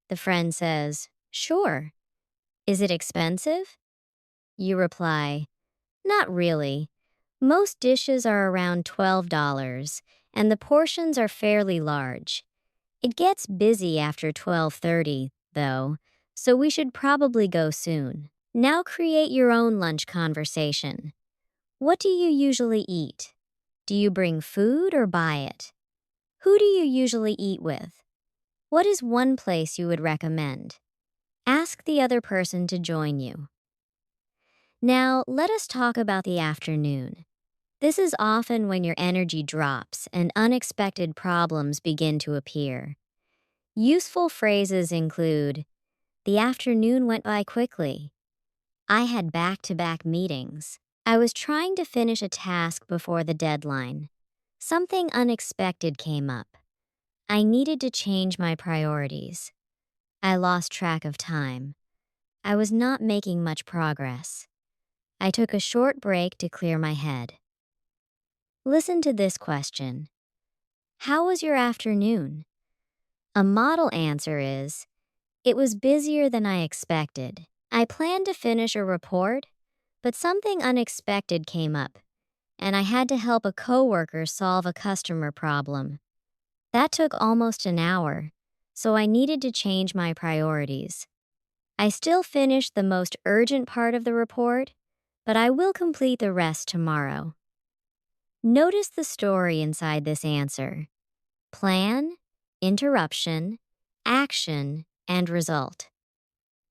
A: The friend says, sure. Is it expensive? You reply, not really. Most dishes are around $12, and the portions are fairly large. It gets busy after 12:30, though, so we should probably go soon. Now create your own lunch conversation. What do you usually eat? Do you bring food or buy it? Who do you usually eat with? What is one place you would recommend? Ask the other person to join you. Now, let us talk about the afternoon. This is often when your energy drops and unexpected problems begin to appear. Useful phrases include, the afternoon went by quickly. I had back-to-back meetings. I was trying to finish a task before the deadline. Something unexpected came up. I needed to change my priorities. I lost track of time. I was not making much progress. I took a short break to clear my head. Listen to this question. How was your afternoon? A model answer is, it was busier than I expected. I planned to finish a report, but something unexpected came up, and I had to help a coworker solve a customer problem. That took almost an hour, so I needed to change my priorities. I still finished the most urgent part of the report, but I will complete the rest tomorrow. Notice the story inside this answer. Plan, interruption, action, and result.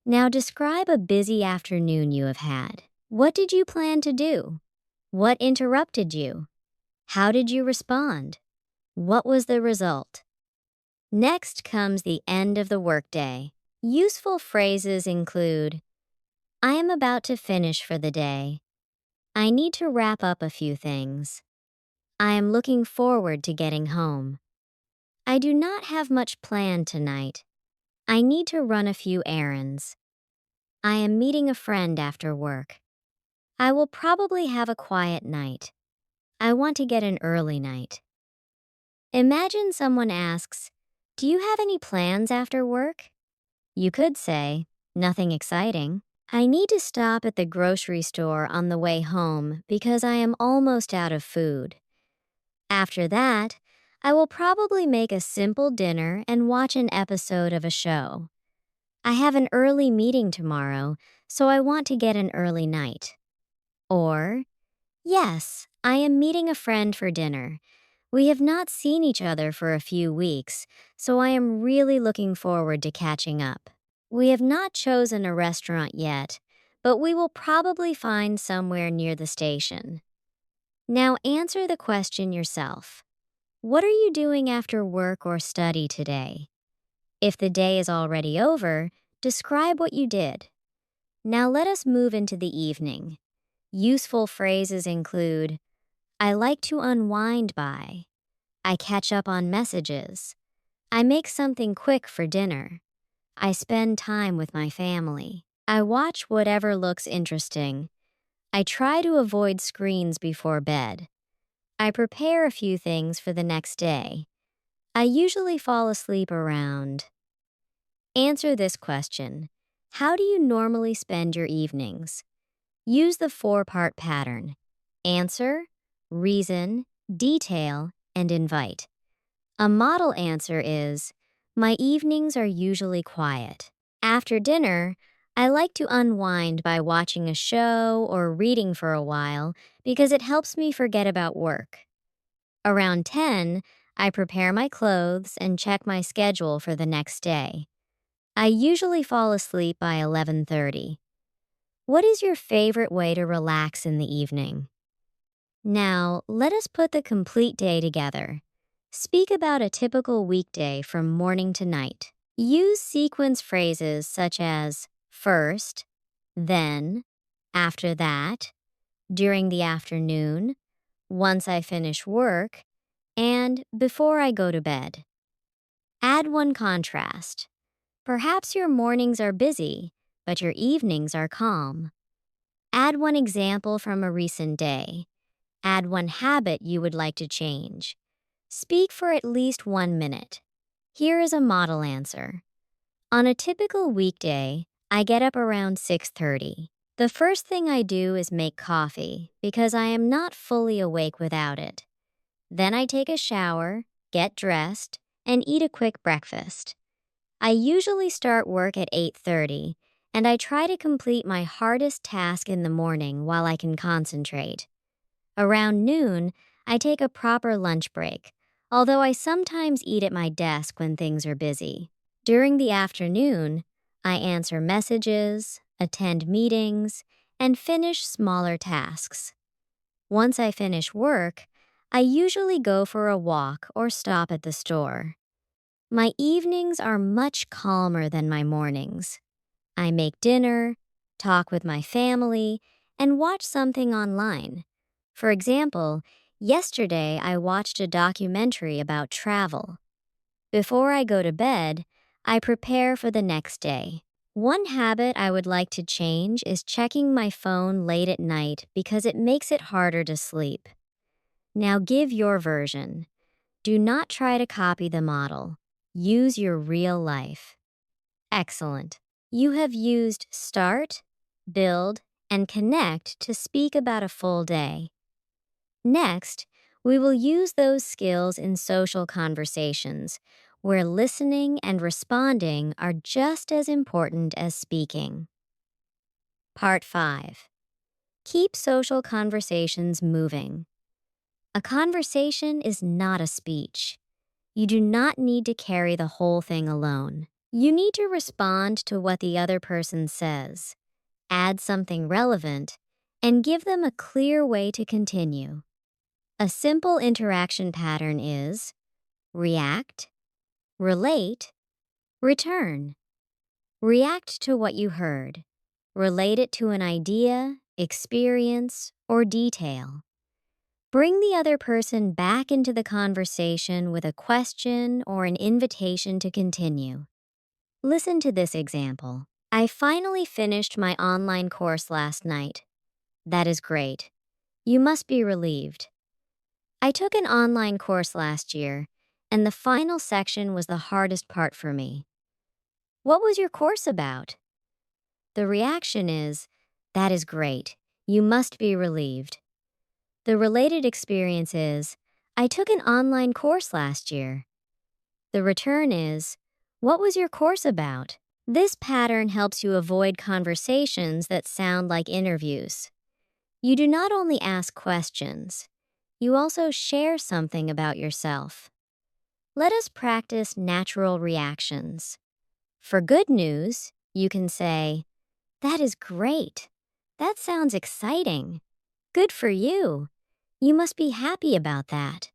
A: Now describe a busy afternoon you have had. What did you plan to do? What interrupted you? How did you respond? What was the result? Next comes the end of the workday. Useful phrases include, I am about to finish for the day. I need to wrap up a few things. I am looking forward to getting home. I do not have much planned tonight. I need to run a few errands. I am meeting a friend after work. I will probably have a quiet night. I want to get an early night. Imagine someone asks, "Do you have any plans after work?" You could say, "Nothing exciting. I need to stop at the grocery store on the way home because I am almost out of food. After that, I will probably make a simple dinner and watch an episode of a show. I have an early meeting tomorrow, so I want to get an early night." Or, "Yes, I am meeting a friend for dinner. We have not seen each other for a few weeks, so I am really looking forward to catching up. We have not chosen a restaurant yet, but we will probably find somewhere near the station." Now answer the question yourself. What are you doing after work or study today? If the day is already over, describe what you did. Now let us move into the evening. Useful phrases include, "I like to unwind by," "I catch up on messages," "I make something quick for dinner," "I spend time with my family," "I watch whatever looks interesting," "I try to avoid screens before bed," "I prepare a few things for the next day," "I usually fall asleep around." Answer this question. How do you normally spend your evenings? Use the four-part pattern: answer, reason, detail, and invite. A model answer is, "My evenings are usually quiet. After dinner, I like to unwind by watching a show or reading for a while because it helps me forget about work. Around 10, I prepare my clothes and check my schedule for the next day. I usually fall asleep by 11:30. What is your favorite way to relax in the evening? Now, let us put the complete day together. Speak about a typical weekday from morning to night. Use sequence phrases such as first, then, after that, during the afternoon, once I finish work, and before I go to bed. Add one contrast. Perhaps your mornings are busy, but your evenings are calm. Add one example from a recent day. Add one habit you would like to change. Speak for at least 1 minute. Here is a model answer. On a typical weekday, I get up around 6:30. The first thing I do is make coffee because I am not fully awake without it. Then I take a shower, get dressed, and eat a quick breakfast. I usually start work at 8:30, and I try to complete my hardest task in the morning while I can concentrate. Around noon, I take a proper lunch break, although I sometimes eat at my desk when things are busy. During the afternoon, I answer messages, attend meetings, and finish smaller tasks. Once I finish work, I usually go for a walk or stop at the store. My evenings are much calmer than my mornings. I make dinner, talk with my family, and watch something online. For example, yesterday I watched a documentary about travel. Before I go to bed, I prepare for the next day. One habit I would like to change is checking my phone late at night because it makes it harder to sleep. Now give your version. Do not try to copy the model. Use your real life. Excellent. You have used start, build, and connect to speak about a full day. Next, we will use those skills in social conversations, where listening and responding are just as important as speaking. Part 5. Keep social conversations moving. A conversation is not a speech. You do not need to carry the whole thing alone. You need to respond to what the other person says, add something relevant, and give them a clear way to continue. A simple interaction pattern is react, relate, return. React to what you heard. Relate it to an idea, experience, or detail. Bring the other person back into the conversation with a question or an invitation to continue. Listen to this example. I finally finished my online course last night. That is great. You must be relieved. I took an online course last year, and the final section was the hardest part for me. What was your course about? The reaction is, that is great. You must be relieved. The related experience is, I took an online course last year. The return is, what was your course about? This pattern helps you avoid conversations that sound like interviews. You do not only ask questions, you also share something about yourself. Let us practice natural reactions. For good news, you can say, that is great. That sounds exciting. Good for you. You must be happy about that.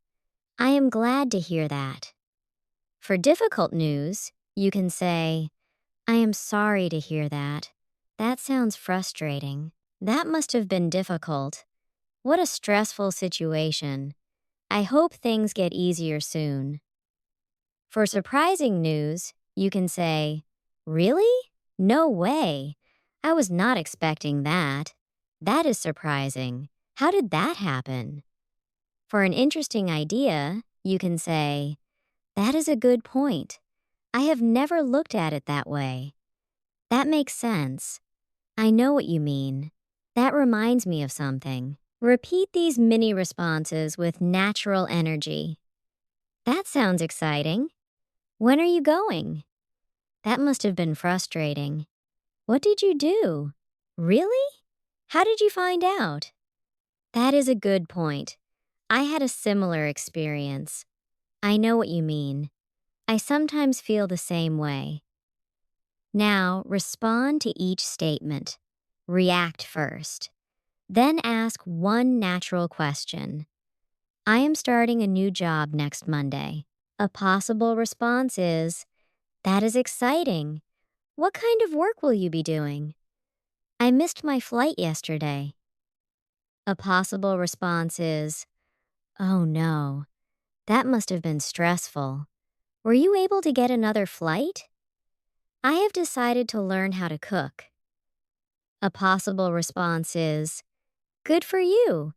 A: I am glad to hear that. For difficult news, you can say, I am sorry to hear that. That sounds frustrating. That must have been difficult. What a stressful situation. I hope things get easier soon. For surprising news, you can say, really? No way. I was not expecting that. That is surprising. How did that happen? For an interesting idea, you can say, that is a good point. I have never looked at it that way. That makes sense. I know what you mean. That reminds me of something. Repeat these mini responses with natural energy. That sounds exciting. When are you going? That must have been frustrating. What did you do? Really? How did you find out? That is a good point. I had a similar experience. I know what you mean. I sometimes feel the same way. Now, respond to each statement. React first. Then ask one natural question. I am starting a new job next Monday. A possible response is, that is exciting. What kind of work will you be doing? I missed my flight yesterday. A possible response is, oh no, that must have been stressful. Were you able to get another flight? I have decided to learn how to cook. A possible response is, good for you.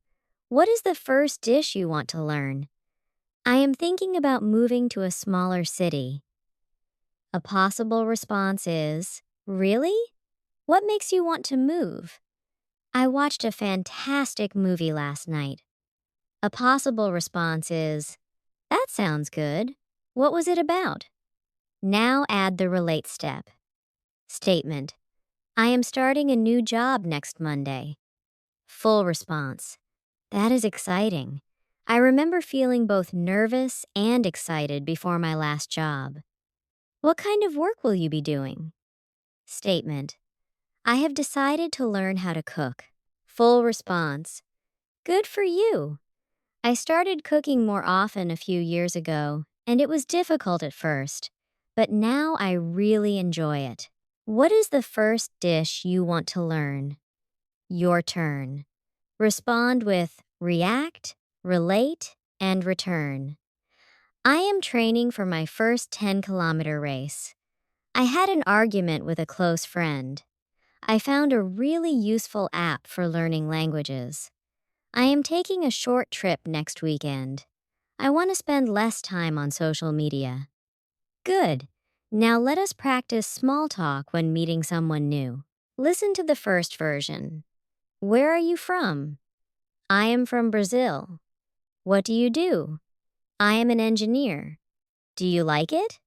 A: What is the first dish you want to learn? I am thinking about moving to a smaller city. A possible response is, really? What makes you want to move? I watched a fantastic movie last night. A possible response is, that sounds good. What was it about? Now add the relate step. Statement. I am starting a new job next Monday. Full response. That is exciting. I remember feeling both nervous and excited before my last job. What kind of work will you be doing? Statement. I have decided to learn how to cook. Full response. Good for you. I started cooking more often a few years ago, and it was difficult at first, but now I really enjoy it. What is the first dish you want to learn? Your turn. Respond with react, relate, and return. I am training for my first 10-kilometer race. I had an argument with a close friend. I found a really useful app for learning languages. I am taking a short trip next weekend. I want to spend less time on social media. Good. Now let us practice small talk when meeting someone new. Listen to the first version. Where are you from? I am from Brazil. What do you do? I am an engineer. Do you like it?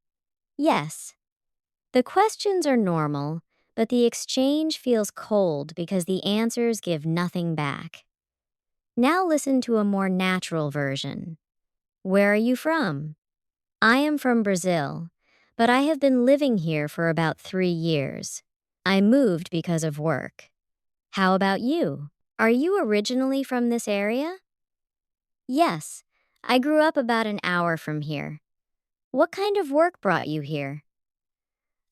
A: Yes. The questions are normal, but the exchange feels cold because the answers give nothing back. Now listen to a more natural version. Where are you from? I am from Brazil, but I have been living here for about 3 years. I moved because of work. How about you? Are you originally from this area? Yes, I grew up about an hour from here. What kind of work brought you here?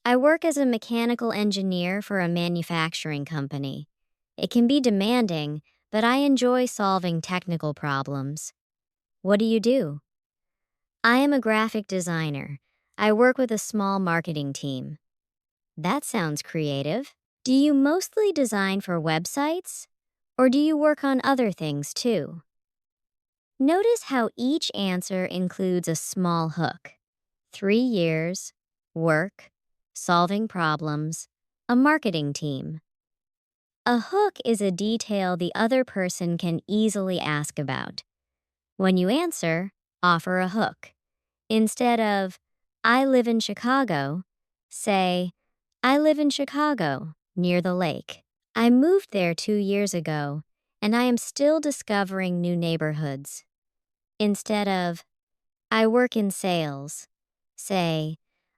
A: I work as a mechanical engineer for a manufacturing company. It can be demanding, but I enjoy solving technical problems. What do you do? I am a graphic designer. I work with a small marketing team. That sounds creative. Do you mostly design for websites? Or do you work on other things too? Notice how each answer includes a small hook. 3 years, work, solving problems, a marketing team. A hook is a detail the other person can easily ask about. When you answer, offer a hook. Instead of, I live in Chicago, say, I live in Chicago, near the lake. I moved there 2 years ago, and I am still discovering new neighborhoods. Instead of, I work in sales, say,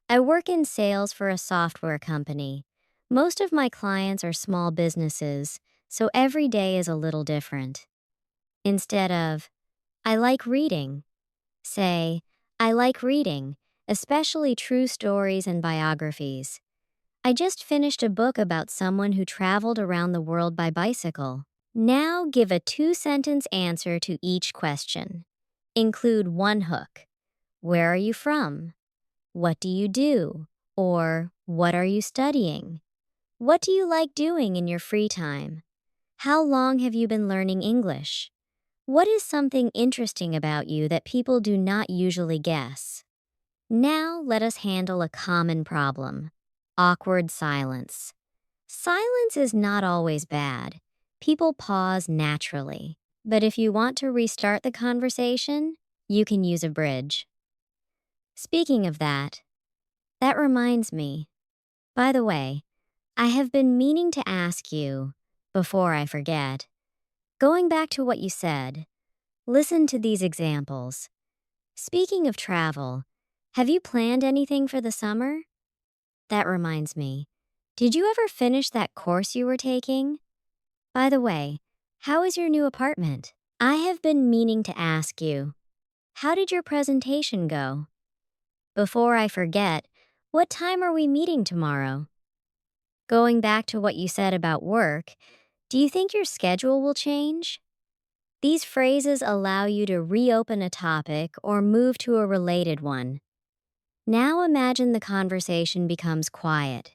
A: I work in sales for a software company. Most of my clients are small businesses, so every day is a little different. Instead of, I like reading, say, I like reading, especially true stories and biographies. I just finished a book about someone who traveled around the world by bicycle. Now give a 2-sentence answer to each question. Include one hook. Where are you from? What do you do? Or what are you studying? What do you like doing in your free time? How long have you been learning English? What is something interesting about you that people do not usually guess? Now let us handle a common problem. Awkward silence. Silence is not always bad. People pause naturally. But if you want to restart the conversation, you can use a bridge. Speaking of that reminds me. By the way, I have been meaning to ask you, before I forget, going back to what you said, listen to these examples. Speaking of travel, have you planned anything for the summer? That reminds me. Did you ever finish that course you were taking? By the way, how is your new apartment? I have been meaning to ask you. How did your presentation go? Before I forget, what time are we meeting tomorrow? Going back to what you said about work, do you think your schedule will change? These phrases allow you to reopen a topic or move to a related one. Now imagine the conversation becomes quiet.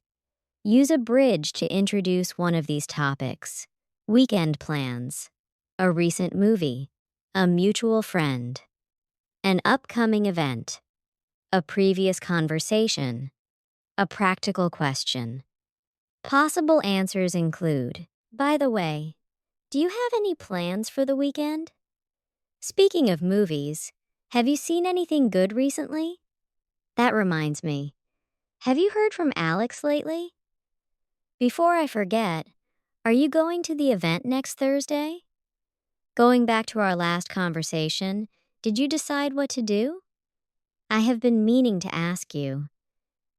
A: Use a bridge to introduce one of these topics. Weekend plans, a recent movie, a mutual friend, an upcoming event, a previous conversation, a practical question. Possible answers include, by the way, do you have any plans for the weekend? Speaking of movies, have you seen anything good recently? That reminds me. Have you heard from Alex lately? Before I forget, are you going to the event next Thursday? Going back to our last conversation, did you decide what to do? I have been meaning to ask you.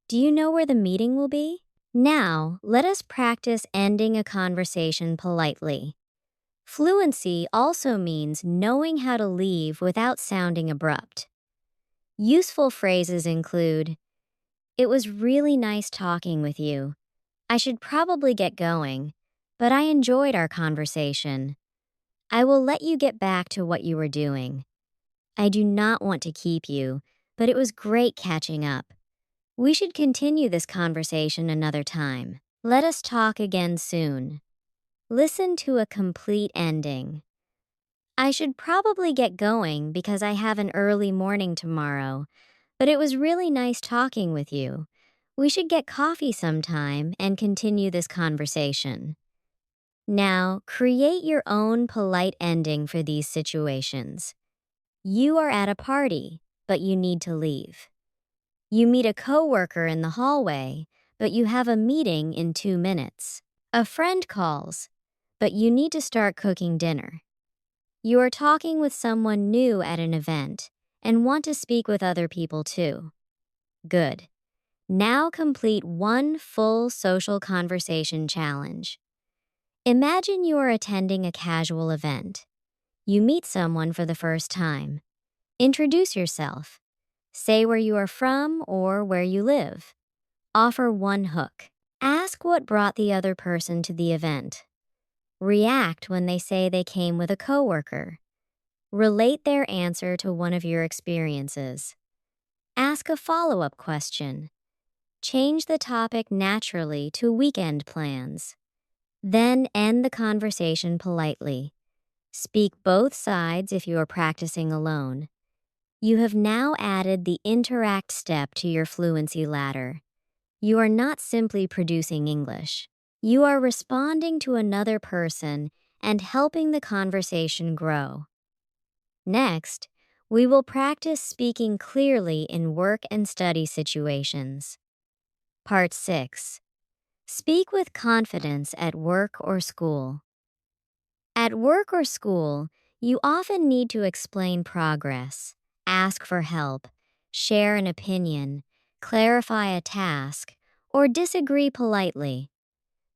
A: Do you know where the meeting will be? Now, let us practice ending a conversation politely. Fluency also means knowing how to leave without sounding abrupt. Useful phrases include, it was really nice talking with you. I should probably get going, but I enjoyed our conversation. I will let you get back to what you were doing. I do not want to keep you, but it was great catching up. We should continue this conversation another time. Let us talk again soon. Listen to a complete ending. I should probably get going because I have an early morning tomorrow, but it was really nice talking with you. We should get coffee sometime and continue this conversation. Now, create your own polite ending for these situations. You are at a party, but you need to leave. You meet a coworker in the hallway, but you have a meeting in 2 minutes. A friend calls, but you need to start cooking dinner. You are talking with someone new at an event and want to speak with other people too. Good. Now complete one full social conversation challenge. Imagine you are attending a casual event. You meet someone for the first time. Introduce yourself. Say where you are from or where you live. Offer one hook. Ask what brought the other person to the event. React when they say they came with a coworker. Relate their answer to one of your experiences. Ask a follow-up question. Change the topic naturally to weekend plans. Then end the conversation politely. Speak both sides if you are practicing alone. You have now added the interact step to your fluency ladder. You are not simply producing English. You are responding to another person and helping the conversation grow. Next, we will practice speaking clearly in work and study situations. Part 6. Speak with confidence at work or school. At work or school, you often need to explain progress, ask for help, share an opinion, clarify a task, or disagree politely.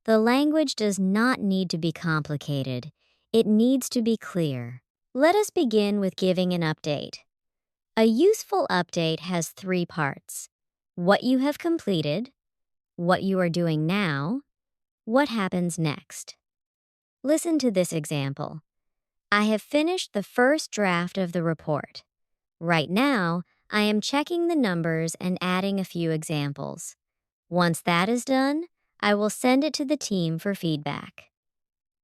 A: The language does not need to be complicated. It needs to be clear. Let us begin with giving an update. A useful update has 3 parts: what you have completed, what you are doing now, what happens next. Listen to this example. I have finished the first draft of the report. Right now, I am checking the numbers and adding a few examples. Once that is done, I will send it to the team for feedback.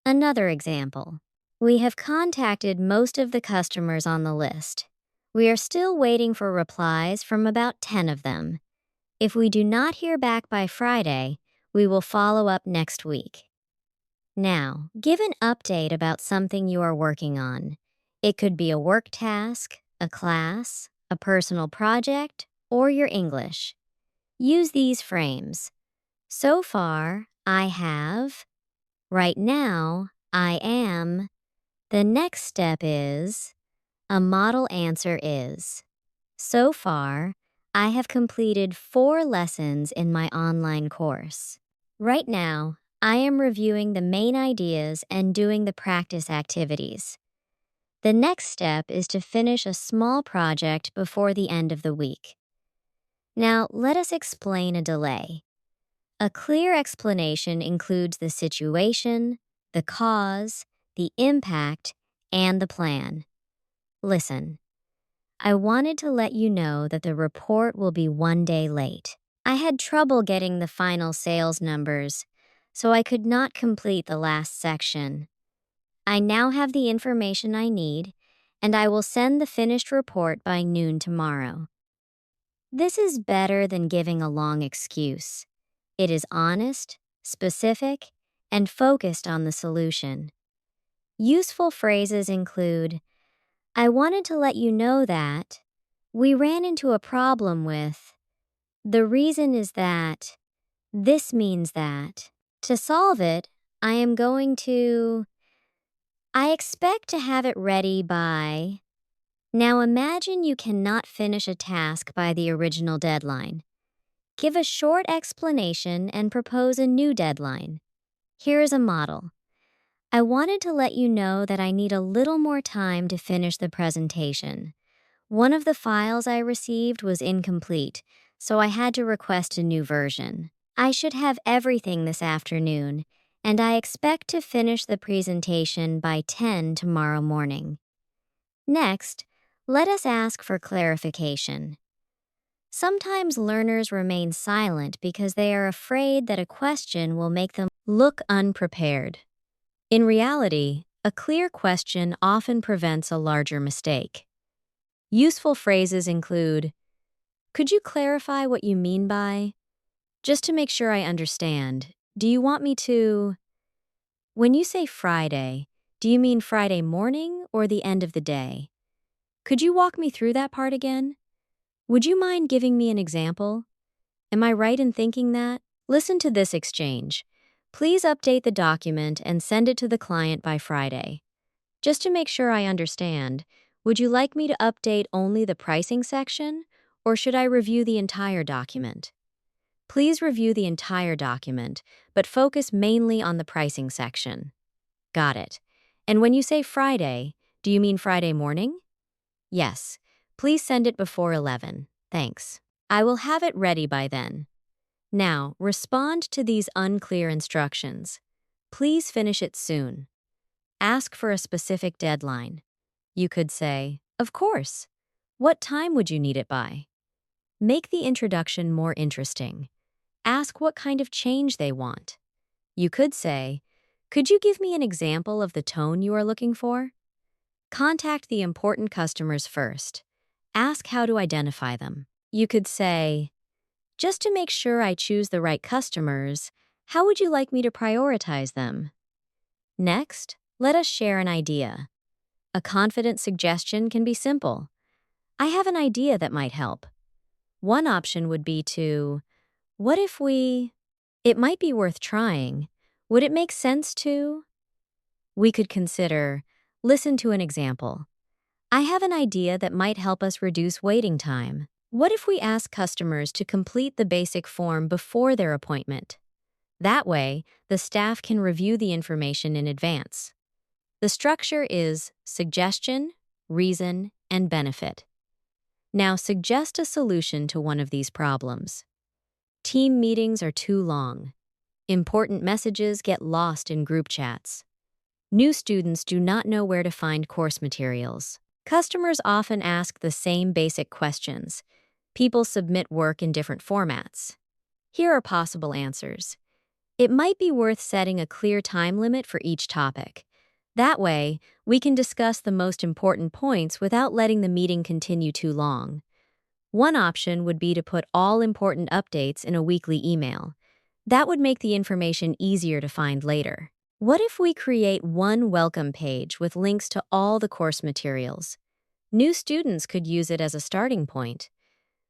A: Another example. We have contacted most of the customers on the list. We are still waiting for replies from about 10 of them. If we do not hear back by Friday, we will follow up next week. Now, give an update about something you are working on. It could be a work task, a class, a personal project, or your English. Use these frames. So far, I have. Right now, I am. The next step is. A model answer is. So far, I have completed 4 lessons in my online course. Right now, I am reviewing the main ideas and doing the practice activities. The next step is to finish a small project before the end of the week. Now, let us explain a delay. A clear explanation includes the situation, the cause, the impact, and the plan. Listen. I wanted to let you know that the report will be 1 day late. I had trouble getting the final sales numbers, so I could not complete the last section. I now have the information I need, and I will send the finished report by noon tomorrow. This is better than giving a long excuse. It is honest, specific, and focused on the solution. Useful phrases include, I wanted to let you know that we ran into a problem with. The reason is that. This means that. To solve it, I am going to. I expect to have it ready by. Now imagine you cannot finish a task by the original deadline. Give a short explanation and propose a new deadline. Here is a model. I wanted to let you know that I need a little more time to finish the presentation. One of the files I received was incomplete, so I had to request a new version. I should have everything this afternoon, and I expect to finish the presentation by 10 tomorrow morning. Next, let us ask for clarification. Sometimes learners remain silent because they are afraid that a question will make them look unprepared. In reality, a clear question often prevents a larger mistake. Useful phrases include, could you clarify what you mean by? Just to make sure I understand, do you want me to? When you say Friday, do you mean Friday morning or the end of the day? Could you walk me through that part again? Would you mind giving me an example? Am I right in thinking that? Listen to this exchange. Please update the document and send it to the client by Friday. Just to make sure I understand, would you like me to update only the pricing section, or should I review the entire document? Please review the entire document, but focus mainly on the pricing section. Got it. And when you say Friday, do you mean Friday morning? Yes. Please send it before 11. Thanks. I will have it ready by then. Now, respond to these unclear instructions. Please finish it soon. Ask for a specific deadline. You could say, of course. What time would you need it by? Make the introduction more interesting. ask what kind of change they want. You could say, "Could you give me an example of the tone you are looking for?" Contact the important customers first. Ask how to identify them. You could say, "Just to make sure I choose the right customers, how would you like me to prioritize them?" Next, let us share an idea. A confident suggestion can be simple. "I have an idea that might help." One option would be to, "What if we—" It might be worth trying. Would it make sense to? We could consider, "Listen to an example. I have an idea that might help us reduce waiting time. What if we ask customers to complete the basic form before their appointment? That way, the staff can review the information in advance." The structure is suggestion, reason, and benefit. Now suggest a solution to one of these problems. Team meetings are too long. Important messages get lost in group chats. New students do not know where to find course materials. Customers often ask the same basic questions. People submit work in different formats. Here are possible answers. It might be worth setting a clear time limit for each topic. That way, we can discuss the most important points without letting the meeting continue too long. One option would be to put all important updates in a weekly email. That would make the information easier to find later. What if we create one welcome page with links to all the course materials? New students could use it as a starting point.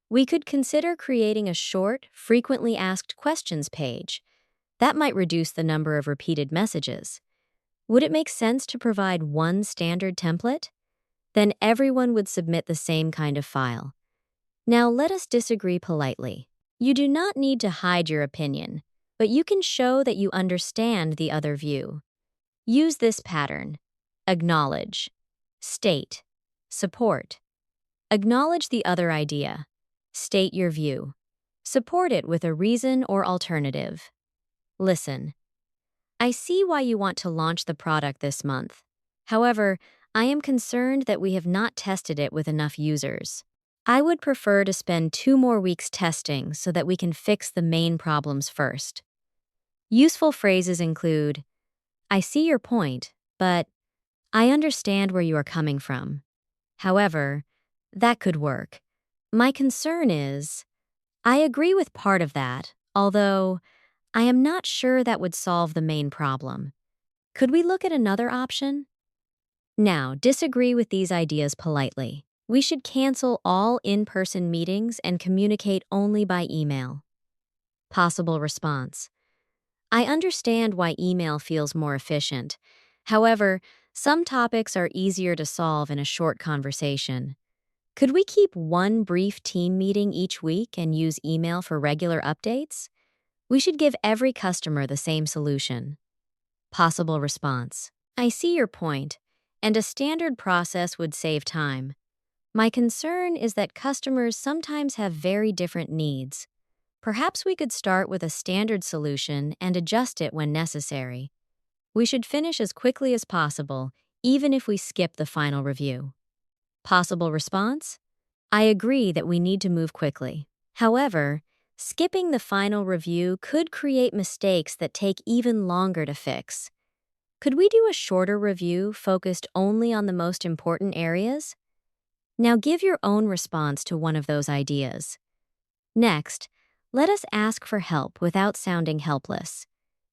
A: We could consider creating a short, frequently asked questions page. That might reduce the number of repeated messages. Would it make sense to provide one standard template? Then everyone would submit the same kind of file. Now let us disagree politely. You do not need to hide your opinion, but you can show that you understand the other view. Use this pattern: acknowledge, state, support. Acknowledge the other idea. State your view. Support it with a reason or alternative. Listen. I see why you want to launch the product this month. However, I am concerned that we have not tested it with enough users. I would prefer to spend 2 more weeks testing so that we can fix the main problems first. Useful phrases include, "I see your point, but I understand where you are coming from. However, that could work. My concern is, I agree with part of that, although I am not sure that would solve the main problem. Could we look at another option?" Now, disagree with these ideas politely. We should cancel all in-person meetings and communicate only by email. Possible response: I understand why email feels more efficient. However, some topics are easier to solve in a short conversation. Could we keep one brief team meeting each week and use email for regular updates? We should give every customer the same solution. Possible response: I see your point, and a standard process would save time. My concern is that customers sometimes have very different needs. Perhaps we could start with a standard solution and adjust it when necessary. We should finish as quickly as possible, even if we skip the final review. Possible response: I agree that we need to move quickly. However, skipping the final review could create mistakes that take even longer to fix. Could we do a shorter review focused only on the most important areas? Now give your own response to one of those ideas. Next, let us ask for help without sounding helpless.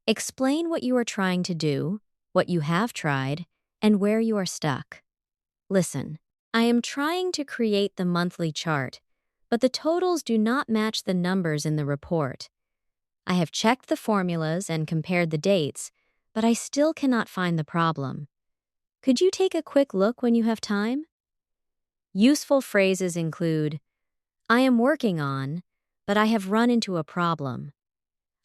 A: Explain what you are trying to do, what you have tried, and where you are stuck. Listen, I am trying to create the monthly chart, but the totals do not match the numbers in the report. I have checked the formulas and compared the dates, but I still cannot find the problem. Could you take a quick look when you have time? Useful phrases include, I am working on, but I have run into a problem.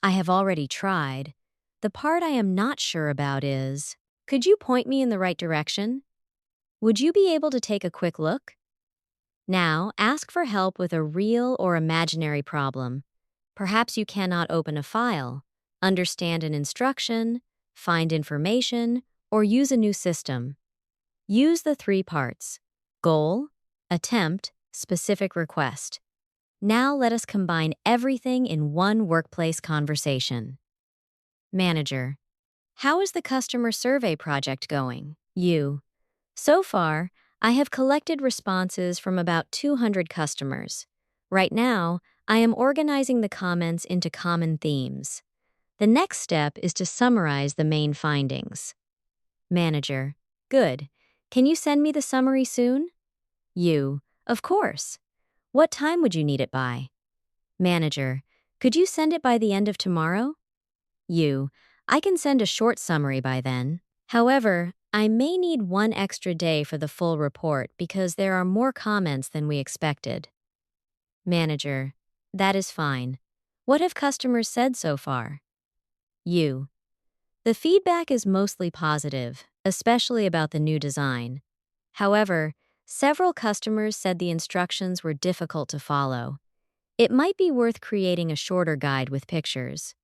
A: I have already tried. The part I am not sure about is, could you point me in the right direction? Would you be able to take a quick look? Now, ask for help with a real or imaginary problem. Perhaps you cannot open a file, understand an instruction, find information, or use a new system. Use the 3 parts: goal, attempt, specific request. Now let us combine everything in one workplace conversation. Manager: how is the customer survey project going? You: so far, I have collected responses from about 200 customers. Right now, I am organizing the comments into common themes. The next step is to summarize the main findings. Manager: good. Can you send me the summary soon? You: of course. What time would you need it by? Manager: could you send it by the end of tomorrow? You: I can send a short summary by then. However, I may need one extra day for the full report because there are more comments than we expected. Manager: that is fine. What have customers said so far? You: the feedback is mostly positive, especially about the new design. However, several customers said the instructions were difficult to follow. It might be worth creating a shorter guide with pictures.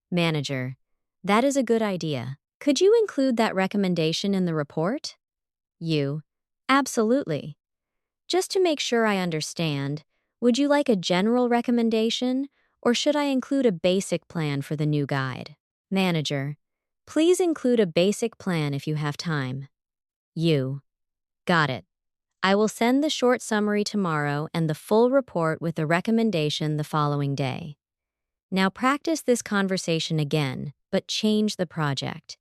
A: Manager: that is a good idea. Could you include that recommendation in the report? You: absolutely. Just to make sure I understand, would you like a general recommendation, or should I include a basic plan for the new guide? Manager: please include a basic plan if you have time. You: got it. I will send the short summary tomorrow and the full report with the recommendation the following day. Now practice this conversation again, but change the project.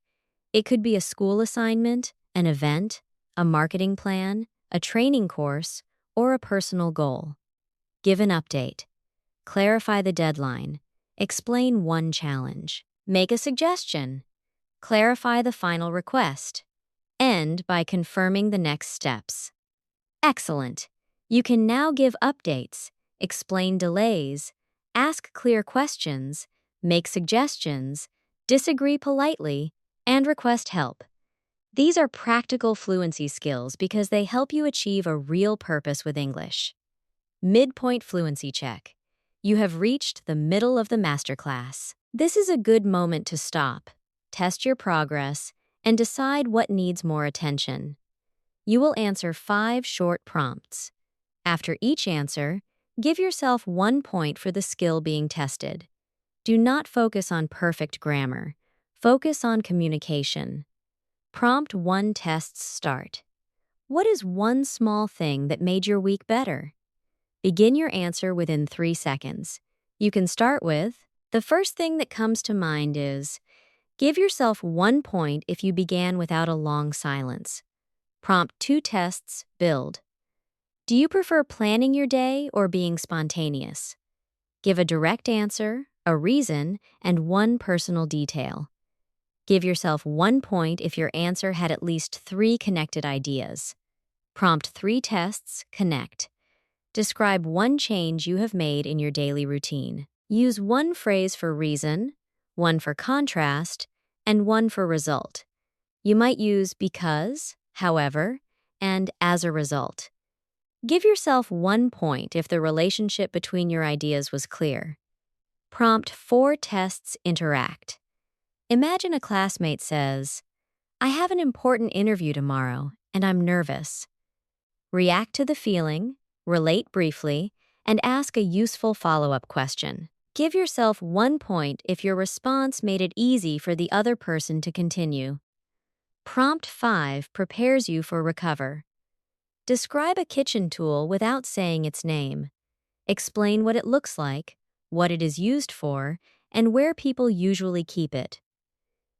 A: It could be a school assignment, an event, a marketing plan, a training course, or a personal goal. Give an update. Clarify the deadline. Explain one challenge. Make a suggestion. Clarify the final request. End by confirming the next steps. Excellent. You can now give updates, explain delays, ask clear questions, make suggestions, disagree politely, and request help. These are practical fluency skills because they help you achieve a real purpose with English. Midpoint Fluency Check. You have reached the middle of the masterclass. This is a good moment to stop, test your progress, and decide what needs more attention. You will answer 5 short prompts. After each answer, give yourself 1 point for the skill being tested. Do not focus on perfect grammar. Focus on communication. Prompt 1 tests start. What is one small thing that made your week better? Begin your answer within 3 seconds. You can start with, the first thing that comes to mind is, give yourself 1 point if you began without a long silence. Prompt 2 tests, build. Do you prefer planning your day or being spontaneous? Give a direct answer, a reason, and 1 personal detail. Give yourself 1 point if your answer had at least 3 connected ideas. Prompt 3 tests, connect. Describe 1 change you have made in your daily routine. Use 1 phrase for reason, 1 for contrast, and 1 for result. You might use because, however, and as a result. Give yourself 1 point if the relationship between your ideas was clear. Prompt 4 tests, interact. Imagine a classmate says, I have an important interview tomorrow, and I'm nervous. React to the feeling, relate briefly, and ask a useful follow-up question. Give yourself 1 point if your response made it easy for the other person to continue. Prompt 5 prepares you for recover. Describe a kitchen tool without saying its name. Explain what it looks like, what it is used for, and where people usually keep it.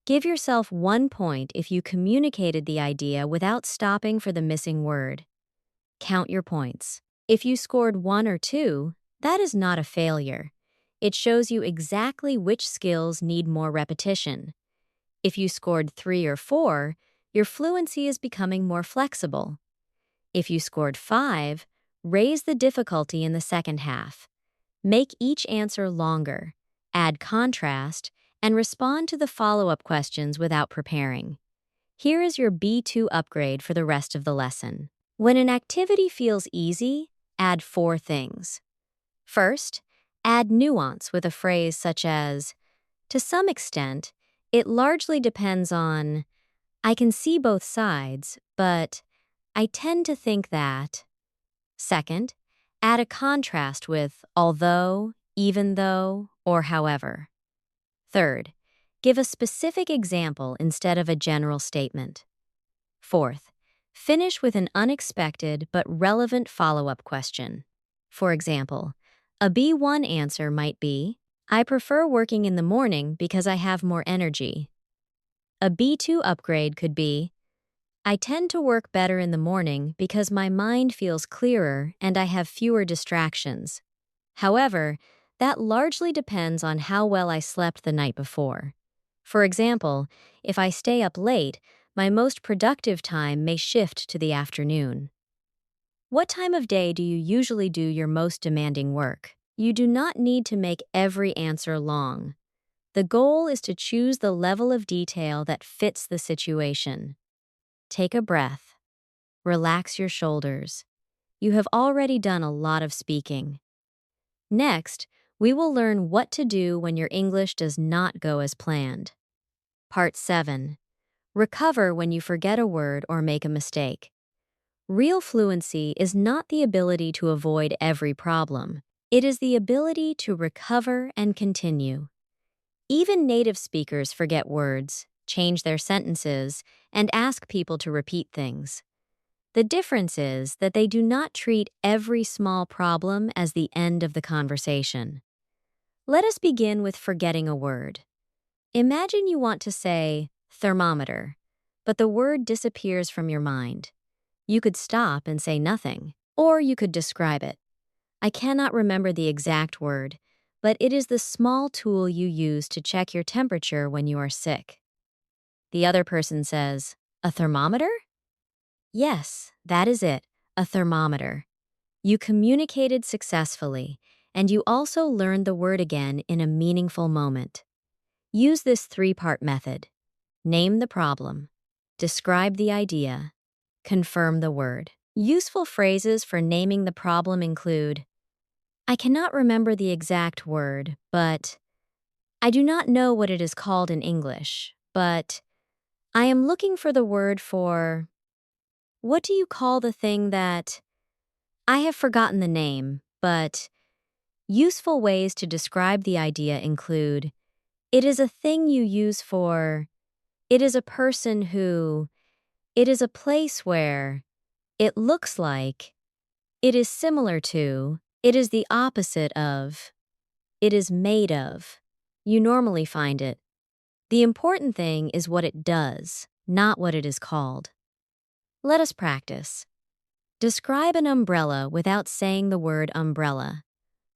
A: Give yourself 1 point if you communicated the idea without stopping for the missing word. Count your points. If you scored 1 or 2, that is not a failure. It shows you exactly which skills need more repetition. If you scored 3 or 4, your fluency is becoming more flexible. If you scored 5, raise the difficulty in the second half. Make each answer longer, add contrast, and respond to the follow-up questions without preparing. Here is your B2 upgrade for the rest of the lesson. When an activity feels easy, add 4 things. First, add nuance with a phrase such as, to some extent, it largely depends on, I can see both sides, but I tend to think that. Second, Add a contrast with although, even though, or however. Third, give a specific example instead of a general statement. Fourth, finish with an unexpected but relevant follow-up question. For example, a B1 answer might be, I prefer working in the morning because I have more energy. A B2 upgrade could be, I tend to work better in the morning because my mind feels clearer and I have fewer distractions. However, that largely depends on how well I slept the night before. For example, if I stay up late, my most productive time may shift to the afternoon. What time of day do you usually do your most demanding work? You do not need to make every answer long. The goal is to choose the level of detail that fits the situation. Take a breath. Relax your shoulders. You have already done a lot of speaking. Next, we will learn what to do when your English does not go as planned. Part 7. Recover when you forget a word or make a mistake. Real fluency is not the ability to avoid every problem. It is the ability to recover and continue. Even native speakers forget words, change their sentences, and ask people to repeat things. The difference is that they do not treat every small problem as the end of the conversation. Let us begin with forgetting a word. Imagine you want to say thermometer, but the word disappears from your mind. You could stop and say nothing, or you could describe it. I cannot remember the exact word, but it is the small tool you use to check your temperature when you are sick. The other person says, a thermometer? Yes, that is it, a thermometer. You communicated successfully, and you also learned the word again in a meaningful moment. Use this three-part method. Name the problem, describe the idea, confirm the word. Useful phrases for naming the problem include, I cannot remember the exact word, but I do not know what it is called in English, but I am looking for the word for, what do you call the thing that, I have forgotten the name, but useful ways to describe the idea include, it is a thing you use for, it is a person who, it is a place where, it looks like, it is similar to, it is the opposite of, it is made of. You normally find it. The important thing is what it does, not what it is called. Let us practice. Describe an umbrella without saying the word umbrella.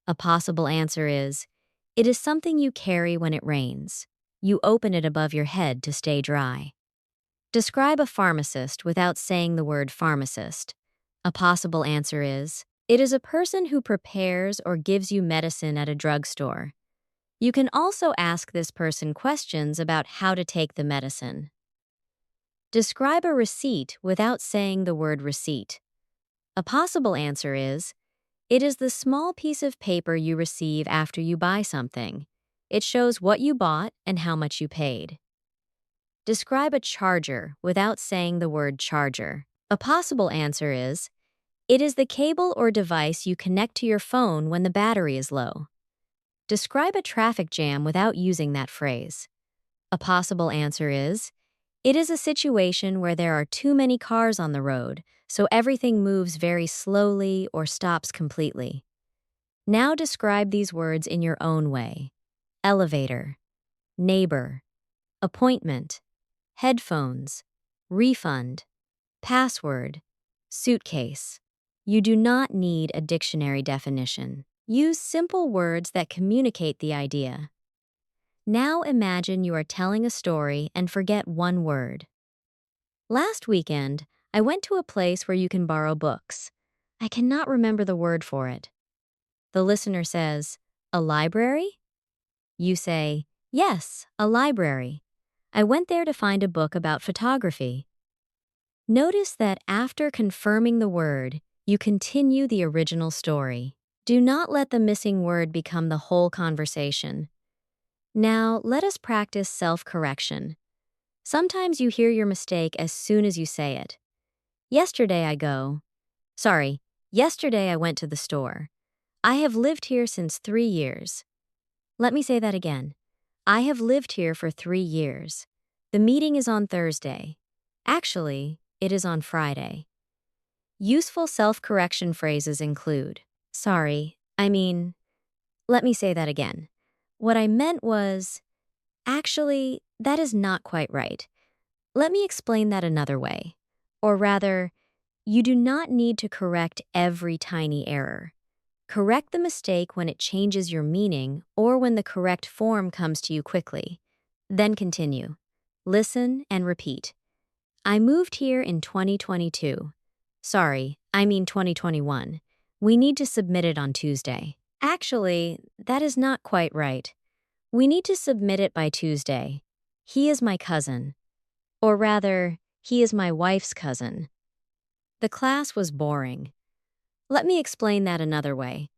A: A possible answer is, it is something you carry when it rains. You open it above your head to stay dry. Describe a pharmacist without saying the word pharmacist. A possible answer is, it is a person who prepares or gives you medicine at a drugstore. You can also ask this person questions about how to take the medicine. Describe a receipt without saying the word receipt. A possible answer is, it is the small piece of paper you receive after you buy something. It shows what you bought and how much you paid. Describe a charger without saying the word charger. A possible answer is, it is the cable or device you connect to your phone when the battery is low. Describe a traffic jam without using that phrase. A possible answer is, it is a situation where there are too many cars on the road, so everything moves very slowly or stops completely. Now describe these words in your own way. Elevator, neighbor, appointment, headphones, refund, password, suitcase. You do not need a dictionary definition. Use simple words that communicate the idea. Now imagine you are telling a story and forget one word. Last weekend, I went to a place where you can borrow books. I cannot remember the word for it. The listener says, a library? You say, yes, a library. I went there to find a book about photography. Notice that after confirming the word, you continue the original story. Do not let the missing word become the whole conversation. Now, let us practice self-correction. Sometimes you hear your mistake as soon as you say it. Yesterday I go, sorry, Yesterday I went to the store. I have lived here since 3 years. Let me say that again. I have lived here for 3 years. The meeting is on Thursday. Actually, it is on Friday. Useful self-correction phrases include, sorry, let me say that again. What I meant was, actually, that is not quite right. Let me explain that another way. Or rather, you do not need to correct every tiny error. Correct the mistake when it changes your meaning or when the correct form comes to you quickly. Then continue. Listen and repeat. I moved here in 2022. Sorry, 2021. We need to submit it on Tuesday. Actually, that is not quite right. We need to submit it by Tuesday. He is my cousin. Or rather, he is my wife's cousin. The class was boring. Let me explain that another way.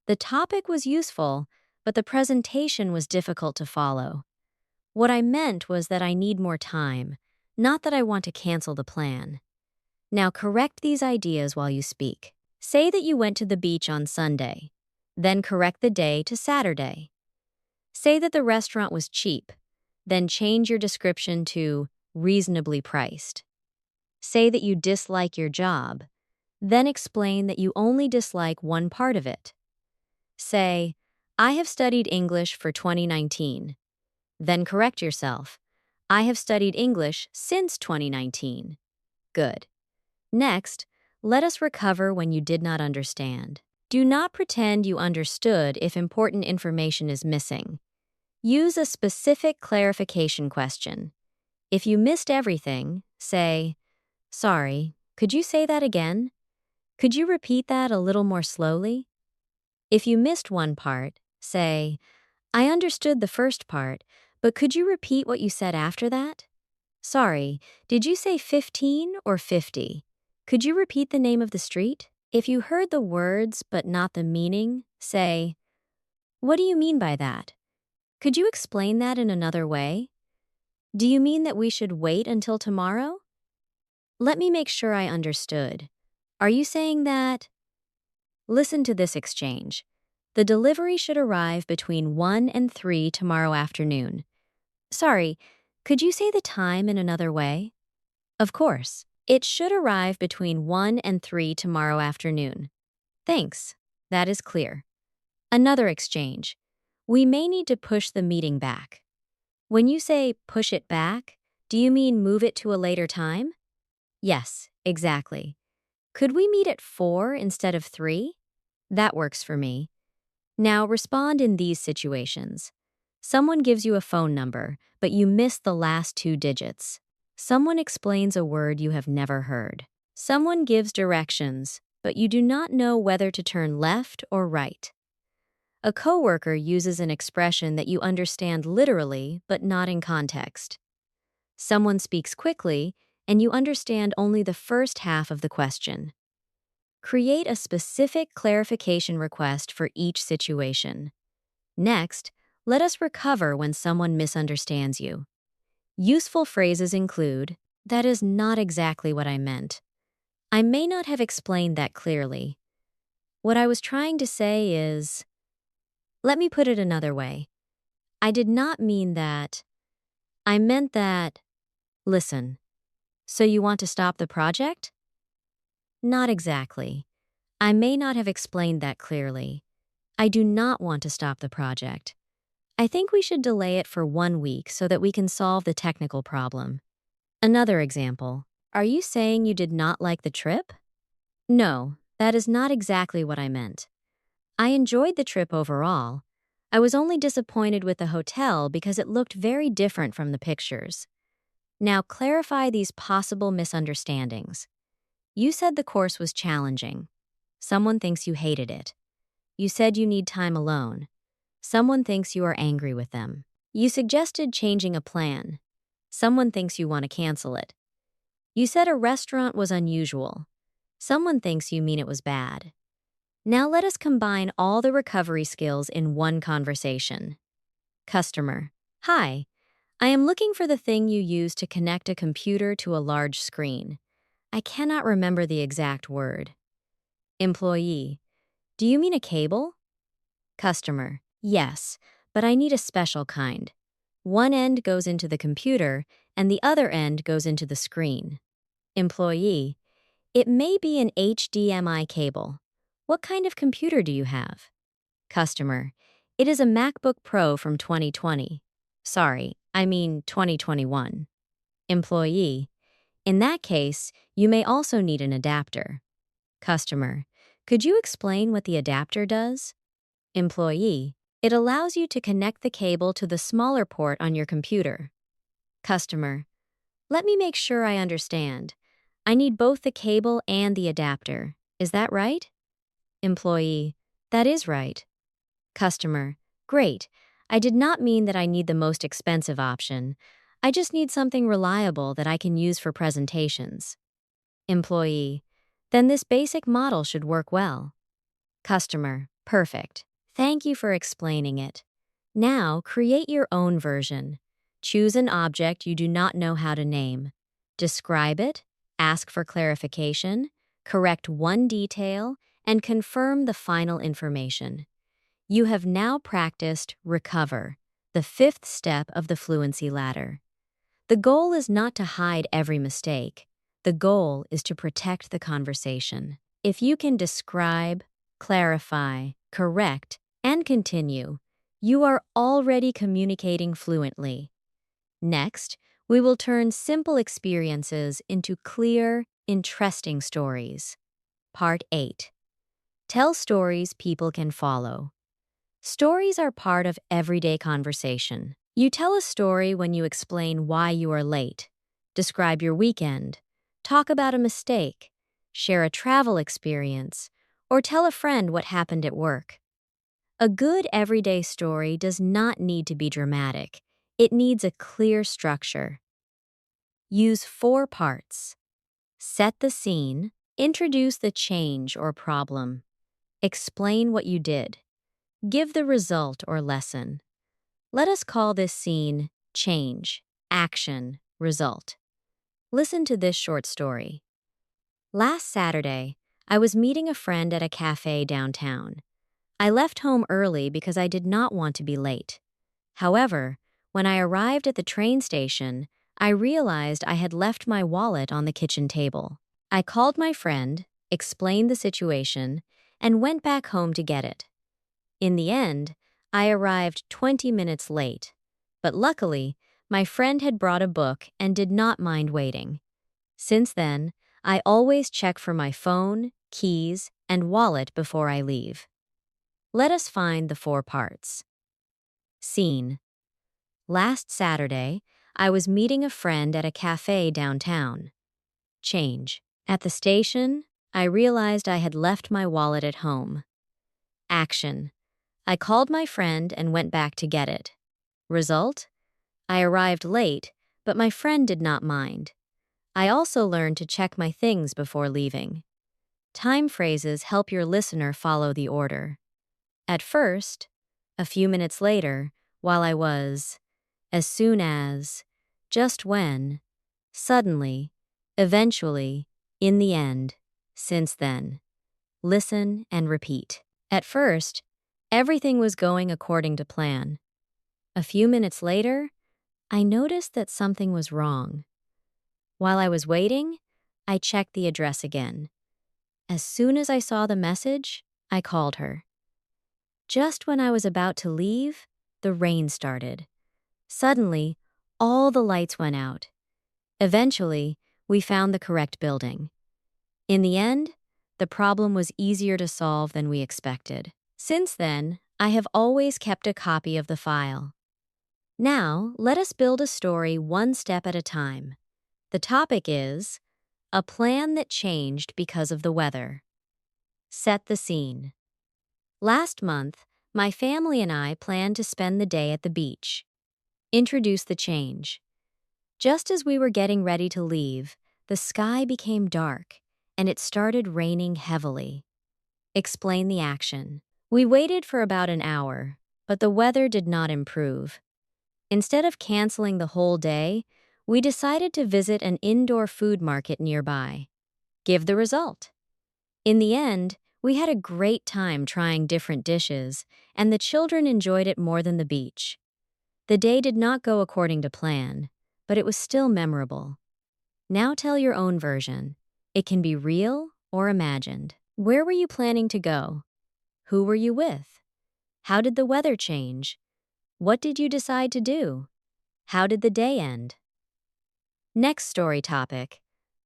A: The topic was useful, but the presentation was difficult to follow. What I meant was that I need more time, not that I want to cancel the plan. Now correct these ideas while you speak. Say that you went to the beach on Sunday. Then correct the day to Saturday. Say that the restaurant was cheap. Then change your description to reasonably priced. Say that you dislike your job. Then explain that you only dislike one part of it. Say, I have studied English for 2019. Then correct yourself. I have studied English since 2019. Good. Next, let us recover when you did not understand. Do not pretend you understood if important information is missing. Use a specific clarification question. If you missed everything, say, sorry, could you say that again? Could you repeat that a little more slowly? If you missed one part, say, I understood the first part, but could you repeat what you said after that? Sorry, did you say 15 or 50? Could you repeat the name of the street? If you heard the words but not the meaning, say, what do you mean by that? Could you explain that in another way? Do you mean that we should wait until tomorrow? Let me make sure I understood. Are you saying that? Listen to this exchange. The delivery should arrive between 1 and 3 tomorrow afternoon. Sorry, could you say the time in another way? Of course. It should arrive between 1 and 3 tomorrow afternoon. Thanks. That is clear. Another exchange. We may need to push the meeting back. When you say push it back, do you mean move it to a later time? Yes, exactly. Could we meet at 4 instead of 3? That works for me. Now respond in these situations. Someone gives you a phone number, but you miss the last 2 digits. Someone explains a word you have never heard. Someone gives directions, but you do not know whether to turn left or right. A coworker uses an expression that you understand literally but not in context. Someone speaks quickly, and you understand only the first half of the question. Create a specific clarification request for each situation. Next, let us recover when someone misunderstands you. Useful phrases include, that is not exactly what I meant. I may not have explained that clearly. What I was trying to say is, let me put it another way. I did not mean that. I meant that. Listen, so you want to stop the project? Not exactly. I may not have explained that clearly. I do not want to stop the project. I think we should delay it for 1 week so that we can solve the technical problem. Another example. Are you saying you did not like the trip? No, that is not exactly what I meant. I enjoyed the trip overall. I was only disappointed with the hotel because it looked very different from the pictures. Now clarify these possible misunderstandings. You said the course was challenging. Someone thinks you hated it. You said you need time alone. Someone thinks you are angry with them. You suggested changing a plan. Someone thinks you want to cancel it. You said a restaurant was unusual. Someone thinks you mean it was bad. Now let us combine all the recovery skills in one conversation. Customer. Hi, I am looking for the thing you use to connect a computer to a large screen. I cannot remember the exact word. Employee, do you mean a cable? Customer, yes, but I need a special kind. One end goes into the computer and the other end goes into the screen. Employee, it may be an HDMI cable. What kind of computer do you have? Customer, it is a MacBook Pro from 2020. Sorry, I mean 2021. Employee, in that case, you may also need an adapter. Customer, could you explain what the adapter does? Employee, it allows you to connect the cable to the smaller port on your computer. Customer, let me make sure I understand. I need both the cable and the adapter. Is that right? Employee, that is right. Customer, great. I did not mean that I need the most expensive option. I just need something reliable that I can use for presentations. Employee, then this basic model should work well. Customer, perfect. Thank you for explaining it. Now, create your own version. Choose an object you do not know how to name. Describe it, ask for clarification, correct one detail, and confirm the final information. You have now practiced Recover, the fifth step of the Fluency Ladder. The goal is not to hide every mistake. The goal is to protect the conversation. If you can describe, clarify, correct, and continue, you are already communicating fluently. Next, we will turn simple experiences into clear, interesting stories. Part 8. Tell stories people can follow. Stories are part of everyday conversation. You tell a story when you explain why you are late, describe your weekend, talk about a mistake, share a travel experience, or tell a friend what happened at work. A good everyday story does not need to be dramatic. It needs a clear structure. Use 4 parts. Set the scene, introduce the change or problem, explain what you did, give the result or lesson. Let us call this scene change, action, result. Listen to this short story. Last Saturday, I was meeting a friend at a cafe downtown. I left home early because I did not want to be late. However, when I arrived at the train station, I realized I had left my wallet on the kitchen table. I called my friend, explained the situation, and went back home to get it. In the end, I arrived 20 minutes late, but luckily, my friend had brought a book and did not mind waiting. Since then, I always check for my phone, keys, and wallet before I leave. Let us find the 4 parts. Scene. Last Saturday, I was meeting a friend at a cafe downtown. Change. At the station, I realized I had left my wallet at home. Action. I called my friend and went back to get it. Result? I arrived late, but my friend did not mind. I also learned to check my things before leaving. Time phrases help your listener follow the order. At first, a few minutes later, while I was, as soon as, just when, suddenly, eventually, in the end, since then. Listen and repeat. At first, everything was going according to plan. A few minutes later, I noticed that something was wrong. While I was waiting, I checked the address again. As soon as I saw the message, I called her. Just when I was about to leave, the rain started. Suddenly, all the lights went out. Eventually, we found the correct building. In the end, the problem was easier to solve than we expected. Since then, I have always kept a copy of the file. Now, let us build a story one step at a time. The topic is a plan that changed because of the weather. Set the scene. Last month, my family and I planned to spend the day at the beach. Introduce the change. Just as we were getting ready to leave, the sky became dark, and it started raining heavily. Explain the action. We waited for about an hour, but the weather did not improve. Instead of canceling the whole day, we decided to visit an indoor food market nearby. Give the result. In the end, We had a great time trying different dishes, and the children enjoyed it more than the beach. The day did not go according to plan, but it was still memorable. Now tell your own version. It can be real or imagined. Where were you planning to go? Who were you with? How did the weather change? What did you decide to do? How did the day end? Next story topic: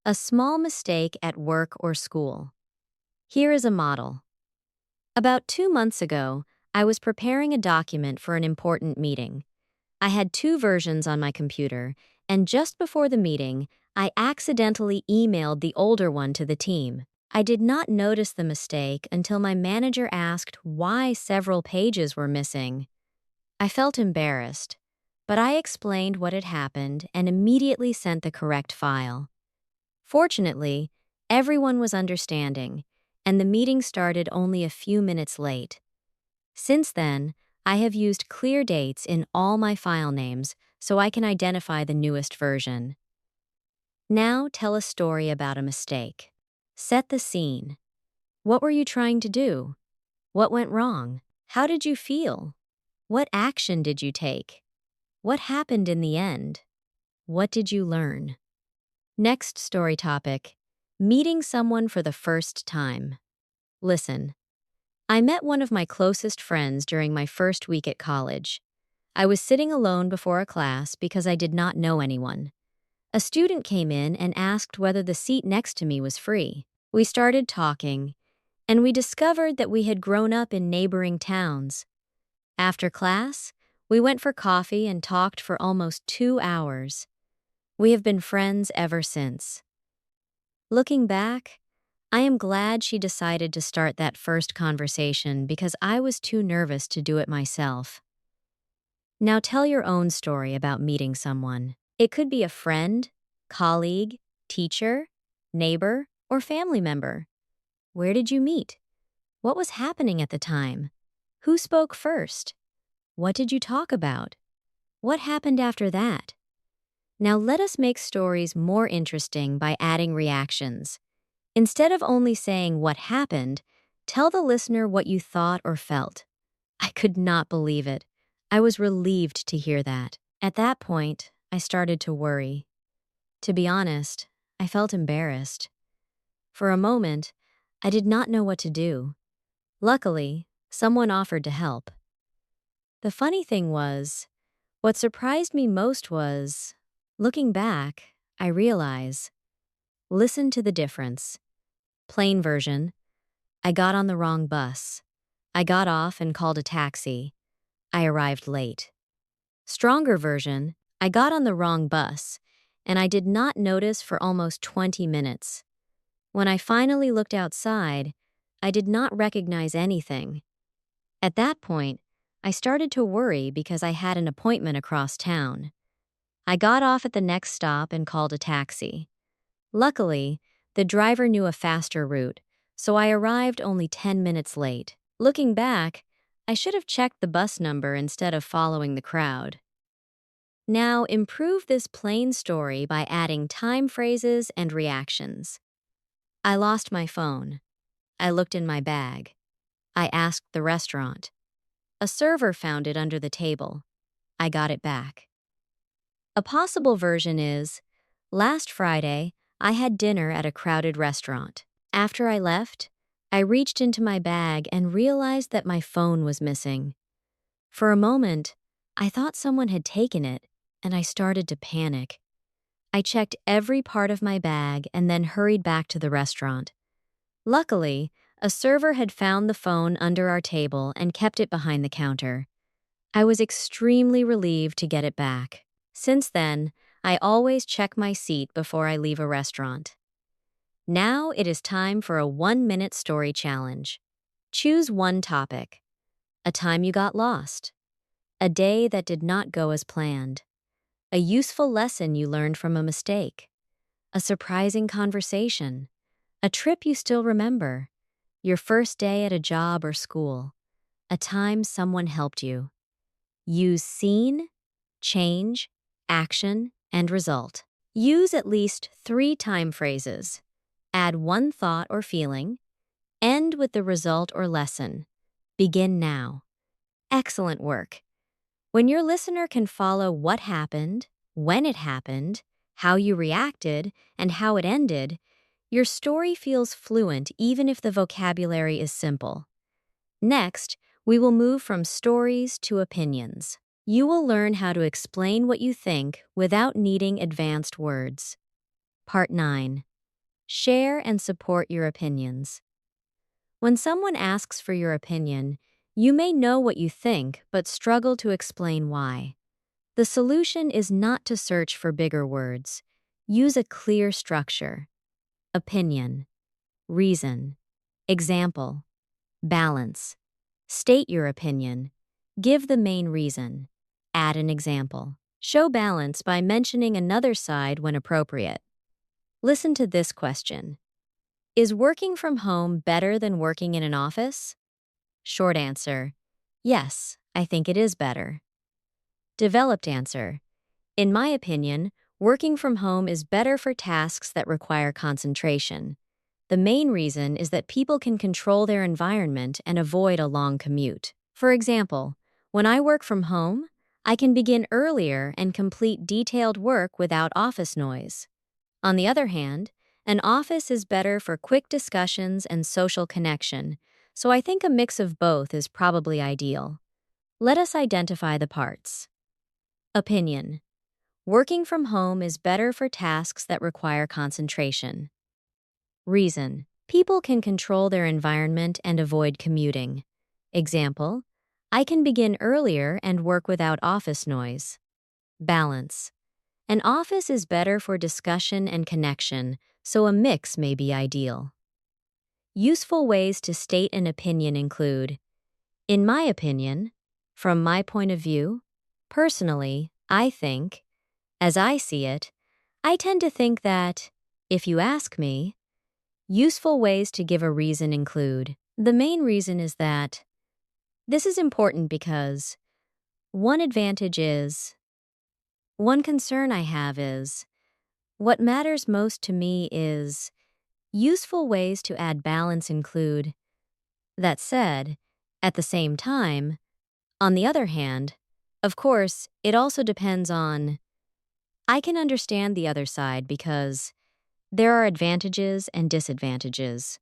A: a small mistake at work or school. Here is a model. About 2 months ago, I was preparing a document for an important meeting. I had two versions on my computer, and just before the meeting, I accidentally emailed the older one to the team. I did not notice the mistake until my manager asked why several pages were missing. I felt embarrassed, but I explained what had happened and immediately sent the correct file. Fortunately, everyone was understanding, and the meeting started only a few minutes late. Since then, I have used clear dates in all my file names so I can identify the newest version. Now tell a story about a mistake. Set the scene. What were you trying to do? What went wrong? How did you feel? What action did you take? What happened in the end? What did you learn? Next story topic: meeting someone for the first time. Listen. I met one of my closest friends during my first week at college. I was sitting alone before a class because I did not know anyone. A student came in and asked whether the seat next to me was free. We started talking, and we discovered that we had grown up in neighboring towns. After class, we went for coffee and talked for almost 2 hours. We have been friends ever since. Looking back, I am glad she decided to start that first conversation because I was too nervous to do it myself. Now tell your own story about meeting someone. It could be a friend, colleague, teacher, neighbor, or family member. Where did you meet? What was happening at the time? Who spoke first? What did you talk about? What happened after that? Now let us make stories more interesting by adding reactions. Instead of only saying what happened, tell the listener what you thought or felt. I could not believe it. I was relieved to hear that. At that point, I started to worry. To be honest, I felt embarrassed. For a moment, I did not know what to do. Luckily, someone offered to help. The funny thing was, what surprised me most was, looking back, I realize. Listen to the difference. Plain version: I got on the wrong bus. I got off and called a taxi. I arrived late. Stronger version: I got on the wrong bus, and I did not notice for almost 20 minutes. When I finally looked outside, I did not recognize anything. At that point, I started to worry because I had an appointment across town. I got off at the next stop and called a taxi. Luckily, the driver knew a faster route, so I arrived only 10 minutes late. Looking back, I should have checked the bus number instead of following the crowd. Now, improve this plain story by adding time phrases and reactions. I lost my phone. I looked in my bag. I asked the restaurant. A server found it under the table. I got it back. A possible version is, last Friday, I had dinner at a crowded restaurant. After I left, I reached into my bag and realized that my phone was missing. For a moment, I thought someone had taken it, and I started to panic. I checked every part of my bag and then hurried back to the restaurant. Luckily, a server had found the phone under our table and kept it behind the counter. I was extremely relieved to get it back. Since then, I always check my seat before I leave a restaurant. Now it is time for a 1-minute story challenge. Choose one topic. A time you got lost. A day that did not go as planned. A useful lesson you learned from a mistake. A surprising conversation. A trip you still remember. Your first day at a job or school. A time someone helped you. Use scene, change, action, and result. Use at least 3 time phrases. Add one thought or feeling. End with the result or lesson. Begin now. Excellent work. When your listener can follow what happened, when it happened, how you reacted, and how it ended, your story feels fluent even if the vocabulary is simple. Next, we will move from stories to opinions. You will learn how to explain what you think without needing advanced words. Part 9. Share and support your opinions. When someone asks for your opinion, you may know what you think but struggle to explain why. The solution is not to search for bigger words. Use a clear structure. Opinion, reason, example, balance. State your opinion. Give the main reason. Add an example. Show balance by mentioning another side when appropriate. Listen to this question. Is working from home better than working in an office? Short answer, yes, I think it is better. Developed answer, in my opinion, working from home is better for tasks that require concentration. The main reason is that people can control their environment and avoid a long commute. For example, when I work from home, I can begin earlier and complete detailed work without office noise. On the other hand, an office is better for quick discussions and social connection, so I think a mix of both is probably ideal. Let us identify the parts. Opinion. Working from home is better for tasks that require concentration. Reason. People can control their environment and avoid commuting. Example, I can begin earlier and work without office noise. Balance. An office is better for discussion and connection, so a mix may be ideal. Useful ways to state an opinion include, in my opinion, from my point of view, personally, I think, as I see it, I tend to think that, if you ask me. Useful ways to give a reason include, the main reason is that. This is important because one concern I have is, what matters most to me is. Useful ways to add balance include, that said, at the same time, on the other hand, of course, it also depends on. I can understand the other side because there are advantages and disadvantages.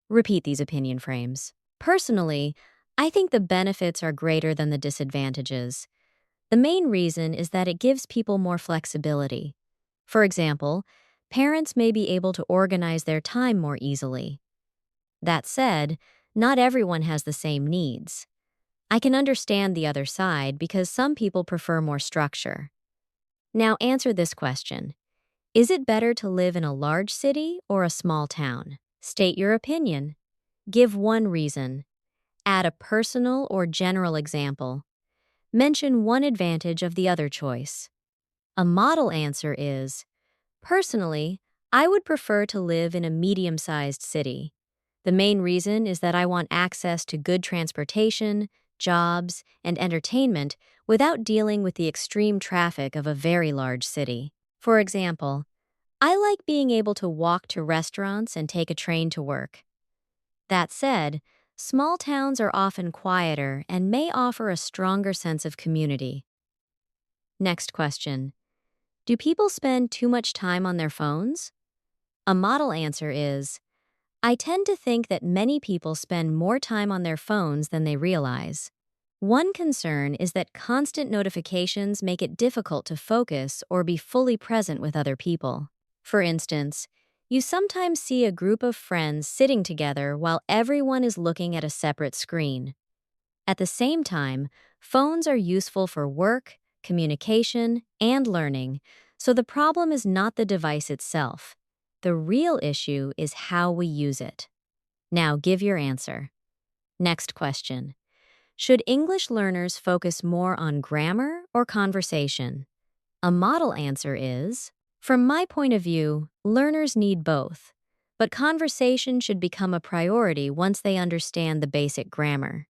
A: Repeat these opinion frames. Personally, I think the benefits are greater than the disadvantages. The main reason is that it gives people more flexibility. For example, parents may be able to organize their time more easily. That said, not everyone has the same needs. I can understand the other side because some people prefer more structure. Now answer this question. Is it better to live in a large city or a small town? State your opinion. Give one reason. Add a personal or general example. Mention one advantage of the other choice. A model answer is, personally, I would prefer to live in a medium-sized city. The main reason is that I want access to good transportation, jobs, and entertainment without dealing with the extreme traffic of a very large city. For example, I like being able to walk to restaurants and take a train to work. That said, small towns are often quieter and may offer a stronger sense of community. Next question. Do people spend too much time on their phones? A model answer is, I tend to think that many people spend more time on their phones than they realize. One concern is that constant notifications make it difficult to focus or be fully present with other people. For instance, you sometimes see a group of friends sitting together while everyone is looking at a separate screen. At the same time, phones are useful for work, communication, and learning, so the problem is not the device itself. The real issue is how we use it. Now give your answer. Next question. Should English learners focus more on grammar or conversation? A model answer is, from my point of view, learners need both, but conversation should become a priority once they understand the basic grammar.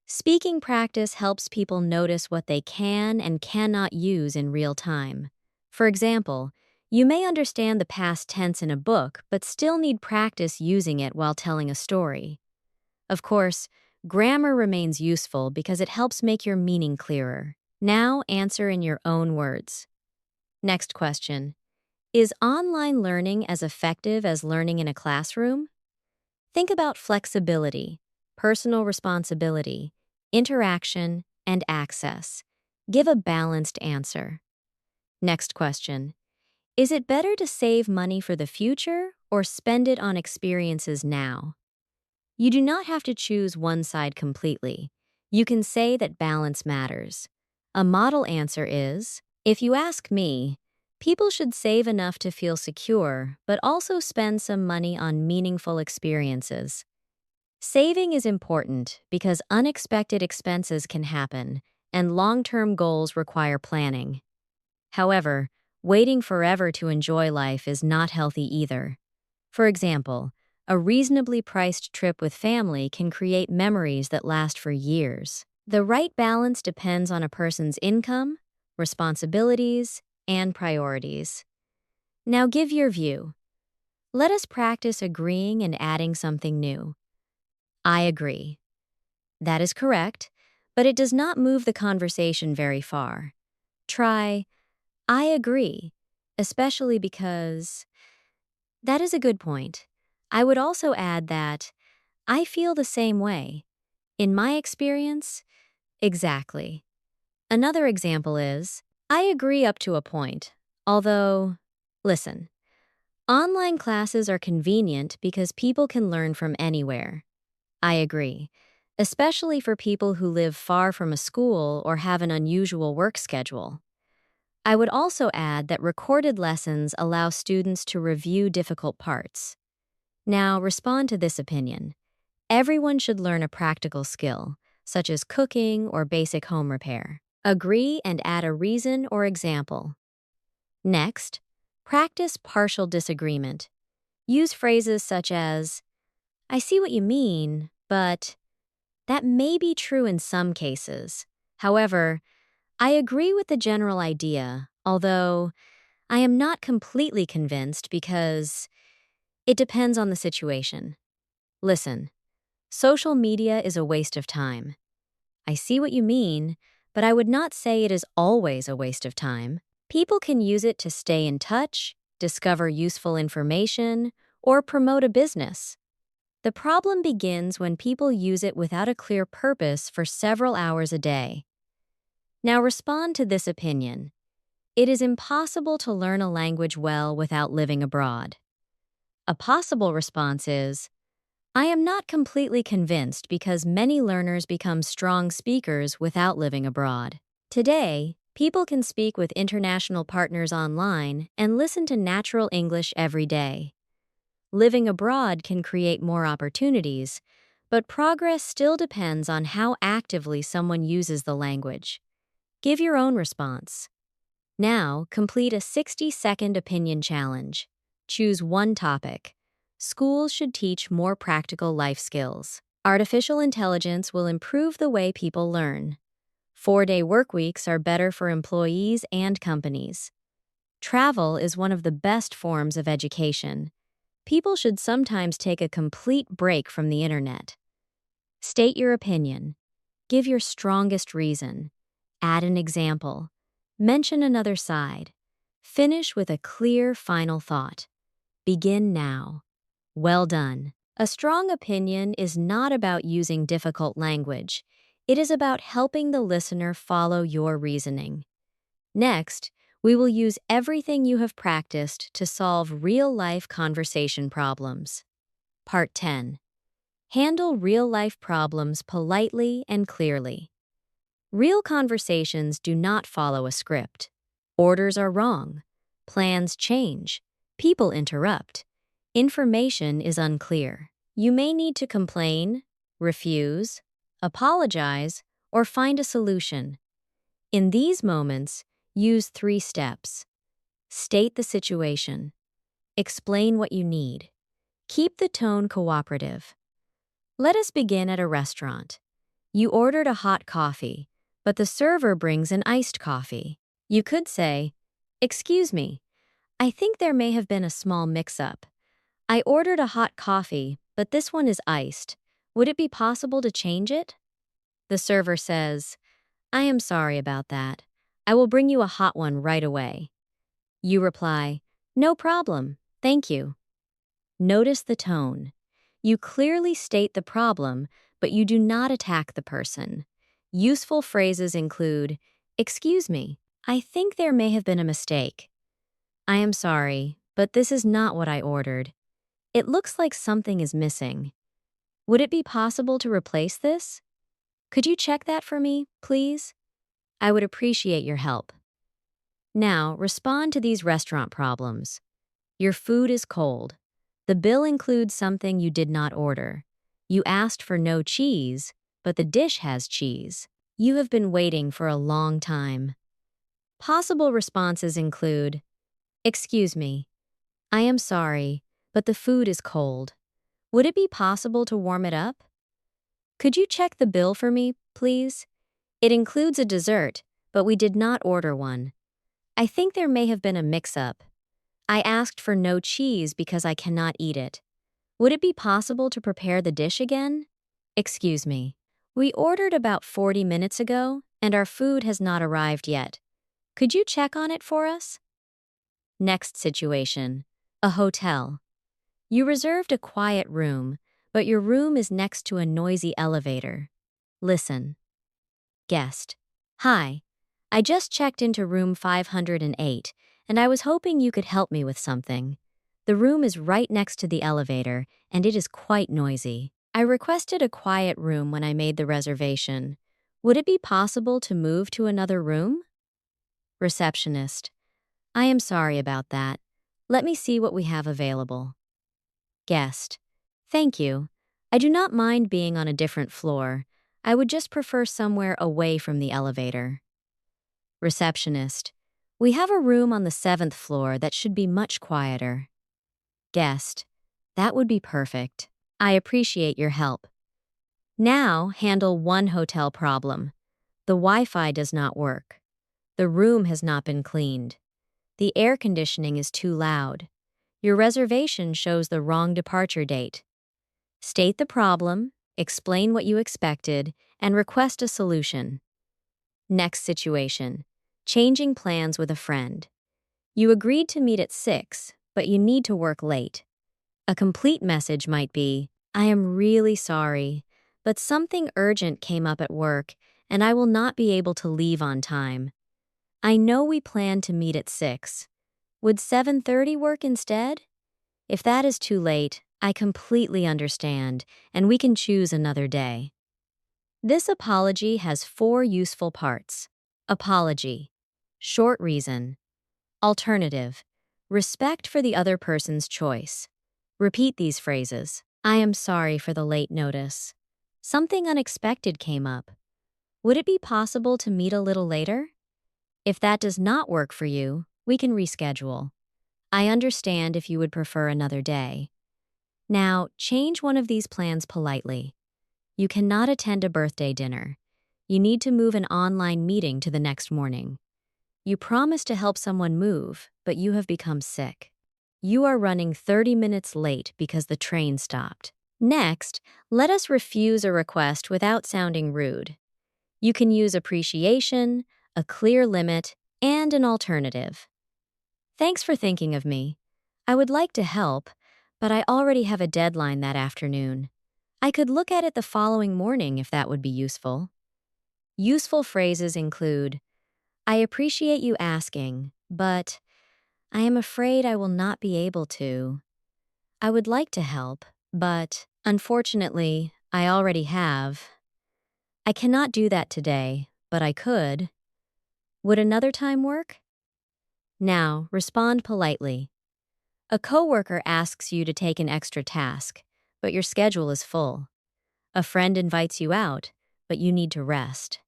A: Speaking practice helps people notice what they can and cannot use in real time. For example, You may understand the past tense in a book, but still need practice using it while telling a story. Of course, grammar remains useful because it helps make your meaning clearer. Now answer in your own words. Next question. Is online learning as effective as learning in a classroom? Think about flexibility, personal responsibility, interaction, and access. Give a balanced answer. Next question. Is it better to save money for the future or spend it on experiences now? You do not have to choose one side completely. You can say that balance matters. A model answer is, if you ask me, people should save enough to feel secure, but also spend some money on meaningful experiences. Saving is important because unexpected expenses can happen, and long-term goals require planning. However, waiting forever to enjoy life is not healthy either. For example, a reasonably priced trip with family can create memories that last for years. The right balance depends on a person's income, responsibilities, and priorities. Now give your view. Let us practice agreeing and adding something new. I agree. That is correct, but it does not move the conversation very far. Try, I agree, especially because... That is a good point. I would also add that I feel the same way. In my experience, exactly. Another example is, I agree up to a point, although, listen, online classes are convenient because people can learn from anywhere. I agree, especially for people who live far from a school or have an unusual work schedule. I would also add that recorded lessons allow students to review difficult parts. Now, respond to this opinion. Everyone should learn a practical skill, such as cooking or basic home repair. Agree and add a reason or example. Next, practice partial disagreement. Use phrases such as, I see what you mean, but that may be true in some cases. However, I agree with the general idea, although I am not completely convinced because it depends on the situation. Listen, social media is a waste of time. I see what you mean, but I would not say it is always a waste of time. People can use it to stay in touch, discover useful information, or promote a business. The problem begins when people use it without a clear purpose for several hours a day. Now respond to this opinion. It is impossible to learn a language well without living abroad. A possible response is, I am not completely convinced because many learners become strong speakers without living abroad. Today, people can speak with international partners online and listen to natural English every day. Living abroad can create more opportunities, but progress still depends on how actively someone uses the language. Give your own response. Now, complete a 60-second opinion challenge. Choose one topic. Schools should teach more practical life skills. Artificial intelligence will improve the way people learn. 4-day workweeks are better for employees and companies. Travel is one of the best forms of education. People should sometimes take a complete break from the internet. State your opinion. Give your strongest reason. Add an example. Mention another side. Finish with a clear final thought. Begin now. Well done. A strong opinion is not about using difficult language. It is about helping the listener follow your reasoning. Next, we will use everything you have practiced to solve real-life conversation problems. Part 10. Handle real-life problems politely and clearly. Real conversations do not follow a script. Orders are wrong. Plans change. People interrupt. Information is unclear. You may need to complain, refuse, apologize, or find a solution. In these moments, use 3 steps. State the situation. Explain what you need. Keep the tone cooperative. Let us begin at a restaurant. You ordered a hot coffee, but the server brings an iced coffee. You could say, "Excuse me, I think there may have been a small mix-up. I ordered a hot coffee, but this one is iced. Would it be possible to change it? The server says, I am sorry about that. I will bring you a hot one right away. You reply, no problem, thank you. Notice the tone. You clearly state the problem, but you do not attack the person. Useful phrases include, excuse me, I think there may have been a mistake. I am sorry, but this is not what I ordered. It looks like something is missing. Would it be possible to replace this? Could you check that for me, please? I would appreciate your help. Now, respond to these restaurant problems. Your food is cold. The bill includes something you did not order. You asked for no cheese, but the dish has cheese. You have been waiting for a long time. Possible responses include, excuse me, I am sorry, but the food is cold. Would it be possible to warm it up? Could you check the bill for me, please? It includes a dessert, but we did not order one. I think there may have been a mix-up. I asked for no cheese because I cannot eat it. Would it be possible to prepare the dish again? Excuse me. We ordered about 40 minutes ago, and our food has not arrived yet. Could you check on it for us? Next situation. A hotel. You reserved a quiet room, but your room is next to a noisy elevator. Listen. Guest. Hi. I just checked into room 508, and I was hoping you could help me with something. The room is right next to the elevator, and it is quite noisy. I requested a quiet room when I made the reservation. Would it be possible to move to another room? Receptionist. I am sorry about that. Let me see what we have available. Guest. Thank you. I do not mind being on a different floor. I would just prefer somewhere away from the elevator. Receptionist. We have a room on the 7th floor that should be much quieter. Guest. That would be perfect. I appreciate your help. Now, handle one hotel problem. The Wi-Fi does not work. The room has not been cleaned. The air conditioning is too loud. Your reservation shows the wrong departure date. State the problem, explain what you expected, and request a solution. Next situation. Changing plans with a friend. You agreed to meet at 6, but you need to work late. A complete message might be, I am really sorry, but something urgent came up at work, and I will not be able to leave on time. I know we planned to meet at 6. Would 7:30 work instead? If that is too late, I completely understand, and we can choose another day. This apology has 4 useful parts. Apology. Short reason. Alternative. Respect for the other person's choice. Repeat these phrases. I am sorry for the late notice. Something unexpected came up. Would it be possible to meet a little later? If that does not work for you, we can reschedule. I understand if you would prefer another day. Now, change one of these plans politely. You cannot attend a birthday dinner. You need to move an online meeting to the next morning. You promised to help someone move, but you have become sick. You are running 30 minutes late because the train stopped. Next, let us refuse a request without sounding rude. You can use appreciation, a clear limit, and an alternative. Thanks for thinking of me. I would like to help, but I already have a deadline that afternoon. I could look at it the following morning if that would be useful. Useful phrases include, I appreciate you asking, but I am afraid I will not be able to. I would like to help, but unfortunately, I already have. I cannot do that today, but I could. Would another time work? Now, respond politely. A coworker asks you to take an extra task, but your schedule is full. A friend invites you out, but you need to rest.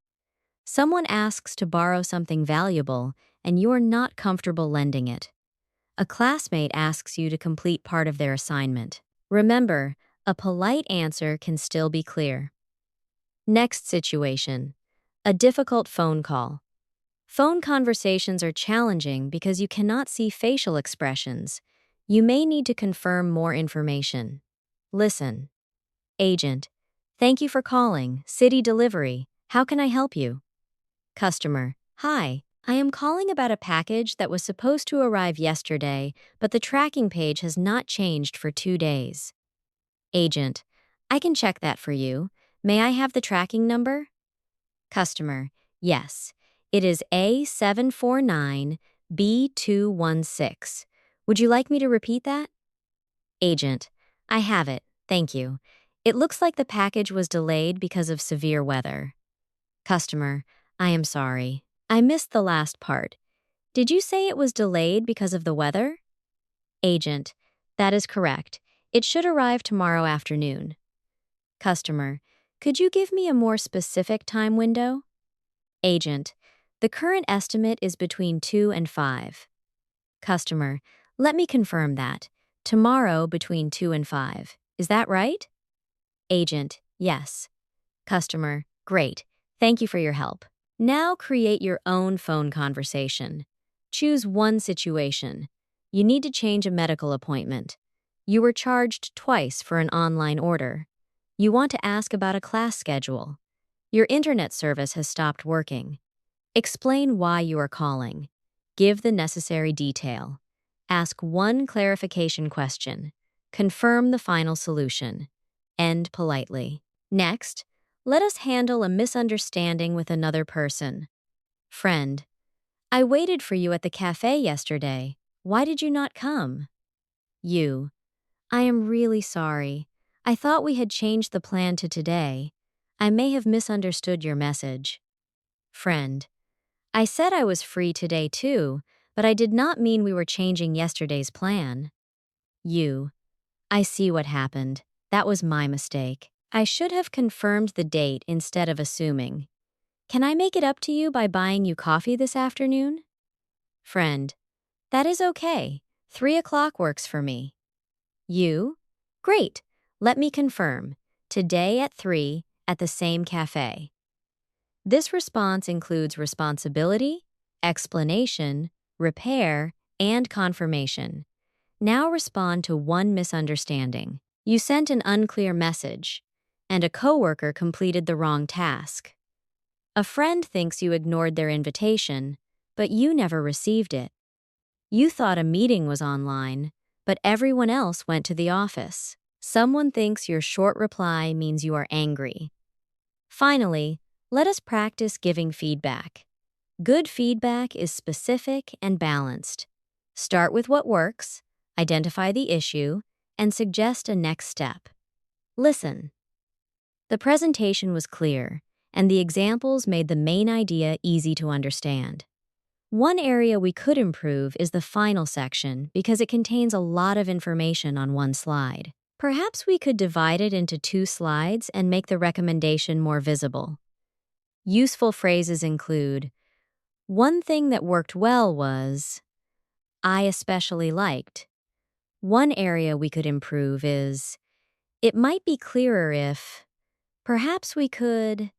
A: Someone asks to borrow something valuable, and you are not comfortable lending it. A classmate asks you to complete part of their assignment. Remember, a polite answer can still be clear. Next situation. A difficult phone call. Phone conversations are challenging because you cannot see facial expressions. You may need to confirm more information. Listen. Agent. Thank you for calling. City Delivery. How can I help you? Customer. Hi. I am calling about a package that was supposed to arrive yesterday, but the tracking page has not changed for 2 days. Agent. I can check that for you. May I have the tracking number? Customer. Yes. It is A749B216. Would you like me to repeat that? Agent. I have it. Thank you. It looks like the package was delayed because of severe weather. Customer. I am sorry. I missed the last part. Did you say it was delayed because of the weather? Agent. That is correct. It should arrive tomorrow afternoon. Customer. Could you give me a more specific time window? Agent. The current estimate is between 2 and 5. Customer. Let me confirm that. Tomorrow between 2 and 5. Is that right? Agent. Yes. Customer. Great. Thank you for your help. Now create your own phone conversation. Choose one situation. You need to change a medical appointment. You were charged twice for an online order. You want to ask about a class schedule. Your internet service has stopped working. Explain why you are calling. Give the necessary detail. Ask one clarification question. Confirm the final solution. End politely. Next, let us handle a misunderstanding with another person. Friend. I waited for you at the cafe yesterday. Why did you not come? You. I am really sorry. I thought we had changed the plan to today. I may have misunderstood your message. Friend. I said I was free today too, but I did not mean we were changing yesterday's plan. You. I see what happened. That was my mistake. I should have confirmed the date instead of assuming. Can I make it up to you by buying you coffee this afternoon? Friend. That is okay. 3 o'clock works for me. You? Great. Let me confirm. Today at 3 at the same cafe. This response includes responsibility, explanation, repair, and confirmation. Now respond to one misunderstanding. You sent an unclear message, and a coworker completed the wrong task. A friend thinks you ignored their invitation, but you never received it. You thought a meeting was online, but everyone else went to the office. Someone thinks your short reply means you are angry. Finally, let us practice giving feedback. Good feedback is specific and balanced. Start with what works, identify the issue, and suggest a next step. Listen. The presentation was clear, and the examples made the main idea easy to understand. One area we could improve is the final section because it contains a lot of information on one slide. Perhaps we could divide it into 2 slides and make the recommendation more visible. Useful phrases include, one thing that worked well was, I especially liked. One area we could improve is, it might be clearer if, perhaps we could.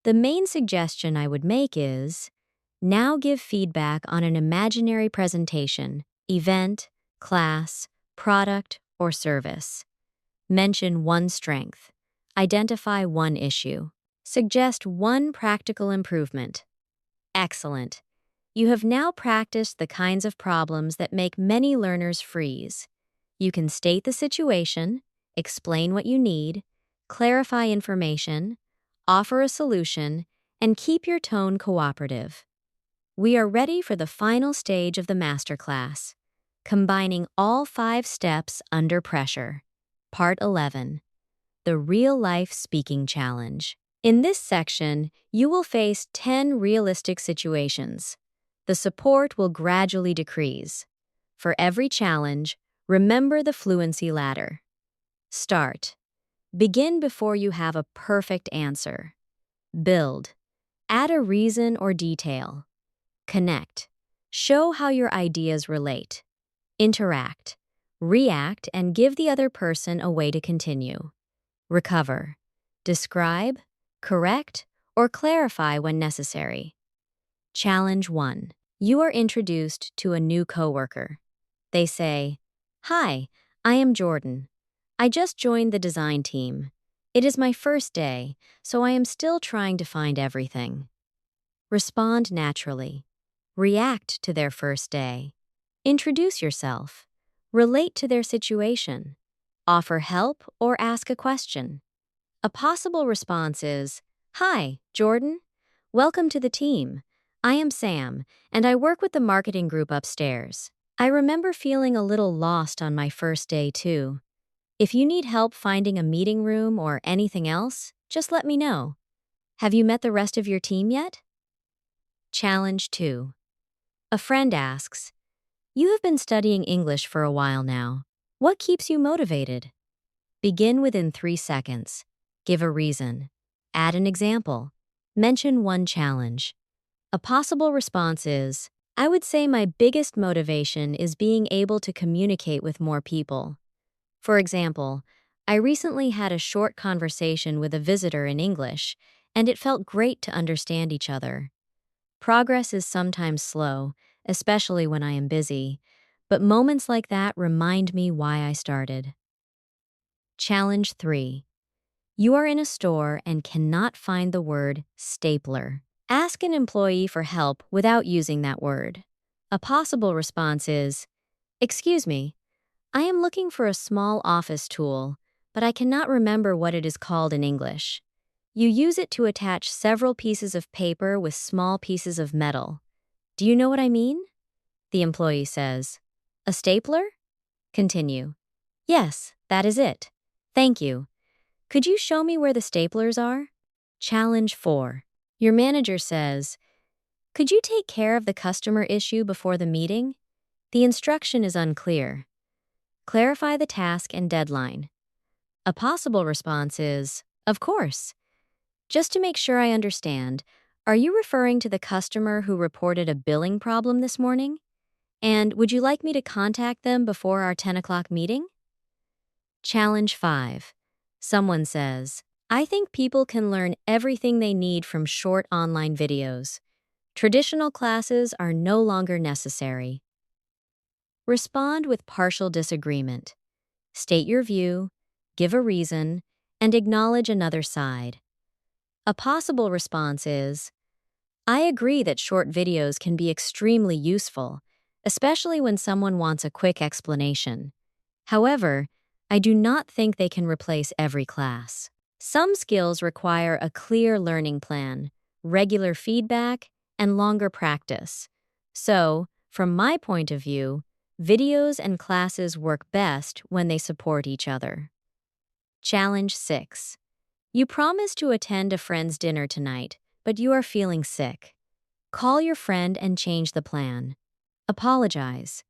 A: The main suggestion I would make is, now give feedback on an imaginary presentation, event, class, product, or service. Mention one strength. Identify one issue. Suggest one practical improvement. Excellent. You have now practiced the kinds of problems that make many learners freeze. You can state the situation, explain what you need, clarify information, offer a solution, and keep your tone cooperative. We are ready for the final stage of the masterclass, combining all 5 steps under pressure. Part 11. The Real-Life Speaking Challenge. In this section, you will face 10 realistic situations. The support will gradually decrease. For every challenge, remember the Fluency Ladder. Start. Begin before you have a perfect answer. Build. Add a reason or detail. Connect. Show how your ideas relate. Interact. React and give the other person a way to continue. Recover. Describe, correct, or clarify when necessary. Challenge 1. You are introduced to a new coworker. They say, "Hi, I am Jordan. I just joined the design team. It is my first day, so I am still trying to find everything." Respond naturally. React to their first day. Introduce yourself. Relate to their situation. Offer help or ask a question. A possible response is, "Hi, Jordan. Welcome to the team. I am Sam, and I work with the marketing group upstairs. I remember feeling a little lost on my first day, too. If you need help finding a meeting room or anything else, just let me know. Have you met the rest of your team yet?" Challenge 2. A friend asks, "You have been studying English for a while now. What keeps you motivated?" Begin within 3 seconds. Give a reason. Add an example. Mention one challenge. A possible response is, "I would say my biggest motivation is being able to communicate with more people. For example, I recently had a short conversation with a visitor in English, and it felt great to understand each other. Progress is sometimes slow, especially when I am busy, but moments like that remind me why I started." Challenge 3. You are in a store and cannot find the word stapler. Ask an employee for help without using that word. A possible response is, "Excuse me, I am looking for a small office tool, but I cannot remember what it is called in English. You use it to attach several pieces of paper with small pieces of metal. Do you know what I mean?" The employee says, "A stapler?" Continue. "Yes, that is it. Thank you. Could you show me where the staplers are?" Challenge 4. Your manager says, "Could you take care of the customer issue before the meeting?" The instruction is unclear. Clarify the task and deadline. A possible response is, "Of course. Just to make sure I understand, are you referring to the customer who reported a billing problem this morning? And would you like me to contact them before our 10 o'clock meeting?" Challenge 5. Someone says, "I think people can learn everything they need from short online videos. Traditional classes are no longer necessary." Respond with partial disagreement. State your view, give a reason, and acknowledge another side. A possible response is, "I agree that short videos can be extremely useful, especially when someone wants a quick explanation. However, I do not think they can replace every class. Some skills require a clear learning plan, regular feedback, and longer practice. So, from my point of view, videos and classes work best when they support each other." Challenge 6. You promise to attend a friend's dinner tonight, but you are feeling sick. Call your friend and change the plan. Apologize.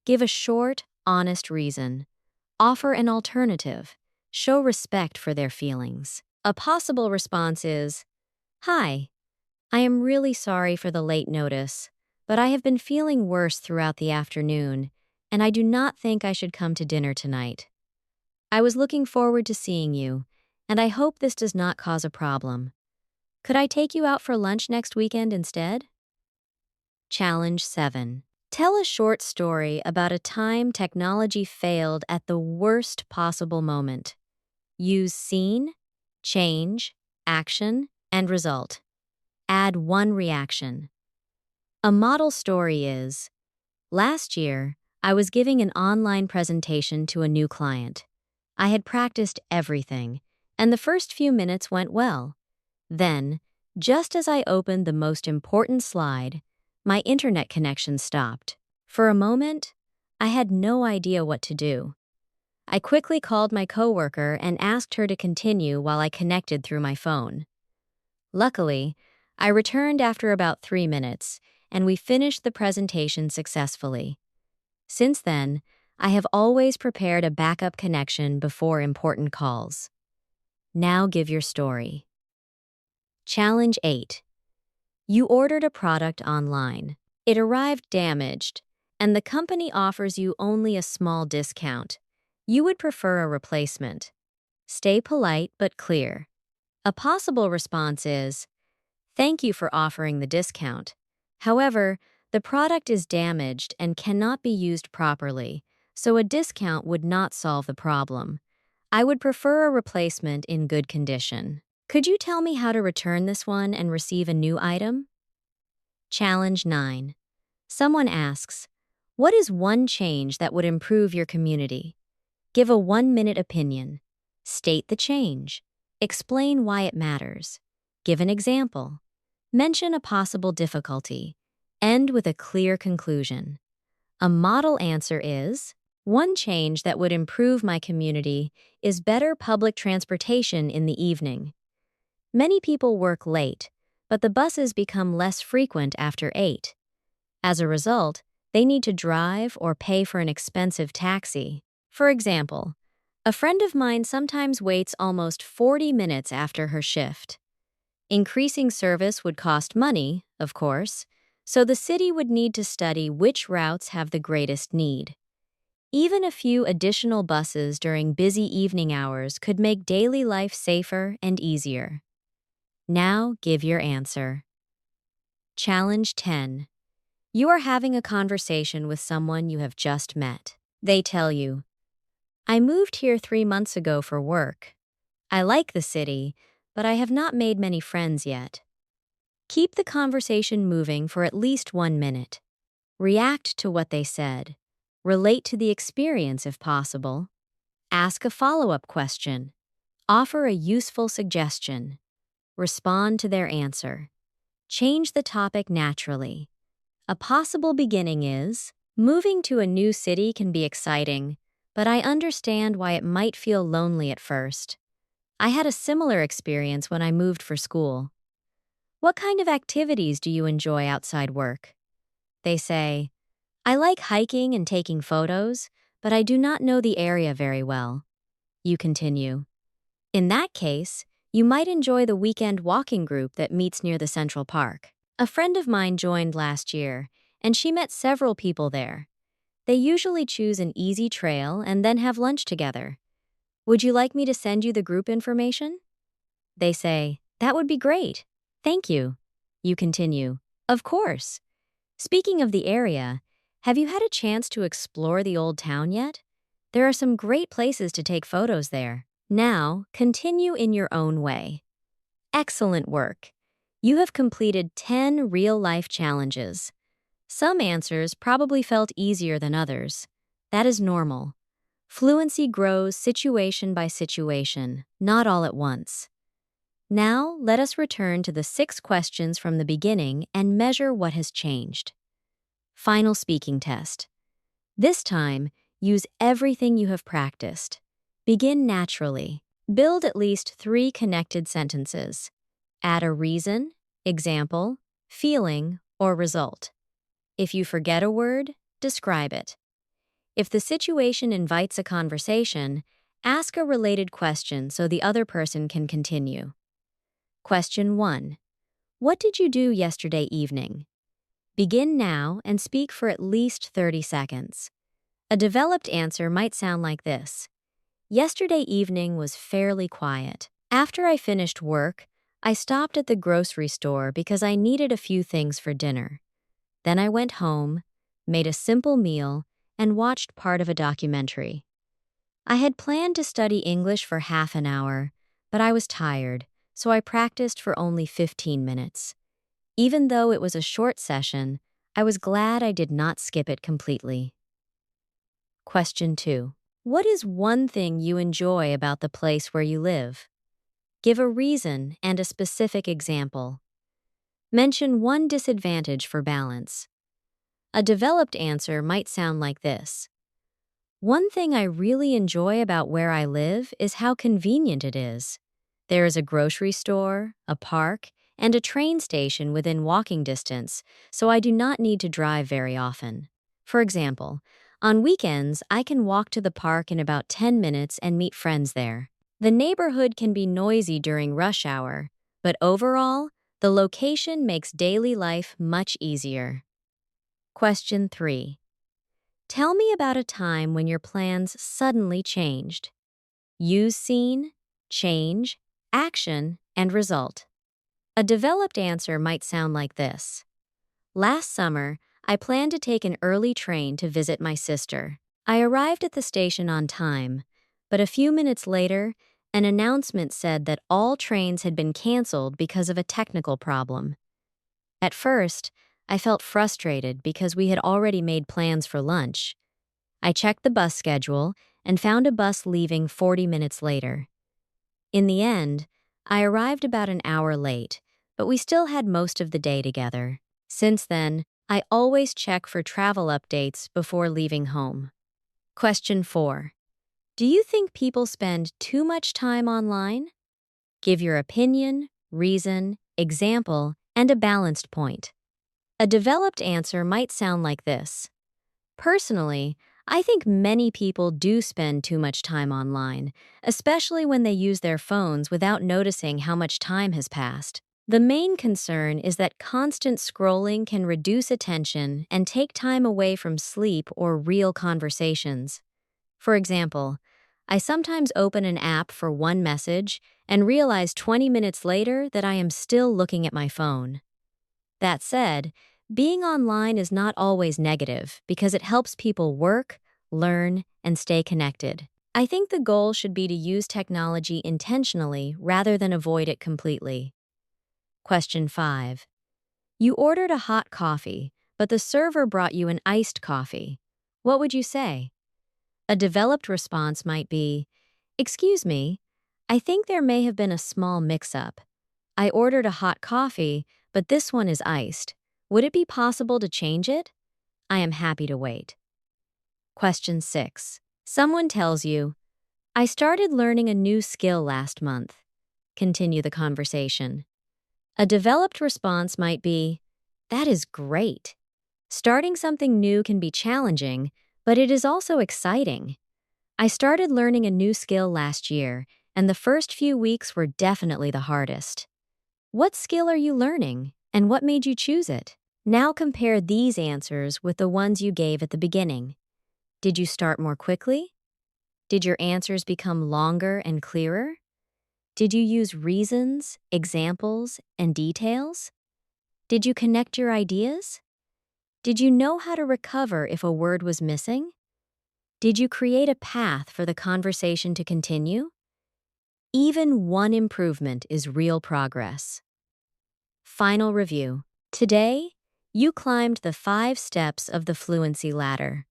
A: Give a short, honest reason. Offer an alternative. Show respect for their feelings. A possible response is, "Hi, I am really sorry for the late notice, but I have been feeling worse throughout the afternoon, and I do not think I should come to dinner tonight. I was looking forward to seeing you, and I hope this does not cause a problem. Could I take you out for lunch next weekend instead?" Challenge 7. Tell a short story about a time technology failed at the worst possible moment. Use scene, change, action, and result. Add one reaction. A model story is, "Last year, I was giving an online presentation to a new client. I had practiced everything, and the first few minutes went well. Then, just as I opened the most important slide, my internet connection stopped. For a moment, I had no idea what to do. I quickly called my coworker and asked her to continue while I connected through my phone. Luckily, I returned after about 3 minutes, and we finished the presentation successfully. Since then, I have always prepared a backup connection before important calls." Now give your story. Challenge 8. You ordered a product online. It arrived damaged, and the company offers you only a small discount. You would prefer a replacement. Stay polite but clear. A possible response is, "Thank you for offering the discount. However, the product is damaged and cannot be used properly, so a discount would not solve the problem. I would prefer a replacement in good condition. Could you tell me how to return this one and receive a new item? Challenge 9. Someone asks, what is one change that would improve your community? Give a 1-minute opinion. State the change. Explain why it matters. Give an example. Mention a possible difficulty. End with a clear conclusion. A model answer is, one change that would improve my community is better public transportation in the evening. Many people work late, but the buses become less frequent after 8. As a result, they need to drive or pay for an expensive taxi. For example, a friend of mine sometimes waits almost 40 minutes after her shift. Increasing service would cost money, of course, so the city would need to study which routes have the greatest need. Even a few additional buses during busy evening hours could make daily life safer and easier. Now give your answer. Challenge 10. You are having a conversation with someone you have just met. They tell you, I moved here 3 months ago for work. I like the city, but I have not made many friends yet. Keep the conversation moving for at least 1 minute. React to what they said. Relate to the experience if possible. Ask a follow-up question. Offer a useful suggestion. Respond to their answer. Change the topic naturally. A possible beginning is, moving to a new city can be exciting, but I understand why it might feel lonely at first. I had a similar experience when I moved for school. What kind of activities do you enjoy outside work? They say, I like hiking and taking photos, but I do not know the area very well. You continue. In that case, you might enjoy the weekend walking group that meets near the Central Park. A friend of mine joined last year, and she met several people there. They usually choose an easy trail and then have lunch together. Would you like me to send you the group information? They say, that would be great. Thank you. You continue. Of course. Speaking of the area, have you had a chance to explore the old town yet? There are some great places to take photos there. Now, continue in your own way. Excellent work. You have completed 10 real-life challenges. Some answers probably felt easier than others. That is normal. Fluency grows situation by situation, not all at once. Now, let us return to the 6 questions from the beginning and measure what has changed. Final speaking test. This time, use everything you have practiced. Begin naturally. Build at least 3 connected sentences. Add a reason, example, feeling, or result. If you forget a word, describe it. If the situation invites a conversation, ask a related question so the other person can continue. Question 1. What did you do yesterday evening? Begin now and speak for at least 30 seconds. A developed answer might sound like this. Yesterday evening was fairly quiet. After I finished work, I stopped at the grocery store because I needed a few things for dinner. Then I went home, made a simple meal, and watched part of a documentary. I had planned to study English for half an hour, but I was tired, so I practiced for only 15 minutes. Even though it was a short session, I was glad I did not skip it completely. Question 2. What is one thing you enjoy about the place where you live? Give a reason and a specific example. Mention one disadvantage for balance. A developed answer might sound like this. One thing I really enjoy about where I live is how convenient it is. There is a grocery store, a park, and a train station within walking distance, so I do not need to drive very often. For example, on weekends, I can walk to the park in about 10 minutes and meet friends there. The neighborhood can be noisy during rush hour, but overall, the location makes daily life much easier. Question 3. Tell me about a time when your plans suddenly changed. Use scene, change, action, and result. A developed answer might sound like this. Last summer, I planned to take an early train to visit my sister. I arrived at the station on time, but a few minutes later, an announcement said that all trains had been canceled because of a technical problem. At first, I felt frustrated because we had already made plans for lunch. I checked the bus schedule and found a bus leaving 40 minutes later. In the end, I arrived about an hour late, but we still had most of the day together. Since then, I always check for travel updates before leaving home. Question 4. Do you think people spend too much time online? Give your opinion, reason, example, and a balanced point. A developed answer might sound like this. Personally, I think many people do spend too much time online, especially when they use their phones without noticing how much time has passed. The main concern is that constant scrolling can reduce attention and take time away from sleep or real conversations. For example, I sometimes open an app for one message and realize 20 minutes later that I am still looking at my phone. That said, being online is not always negative because it helps people work, learn, and stay connected. I think the goal should be to use technology intentionally rather than avoid it completely. Question 5. You ordered a hot coffee, but the server brought you an iced coffee. What would you say? A developed response might be, "Excuse me, I think there may have been a small mix-up. I ordered a hot coffee, but this one is iced. Would it be possible to change it? I am happy to wait." Question 6. Someone tells you, "I started learning a new skill last month." Continue the conversation. A developed response might be, "That is great. Starting something new can be challenging, but it is also exciting. I started learning a new skill last year, and the first few weeks were definitely the hardest." What skill are you learning, and what made you choose it? Now compare these answers with the ones you gave at the beginning. Did you start more quickly? Did your answers become longer and clearer? Did you use reasons, examples, and details? Did you connect your ideas? Did you know how to recover if a word was missing? Did you create a path for the conversation to continue? Even one improvement is real progress. Final review. Today, you climbed the 5 steps of the Fluency Ladder.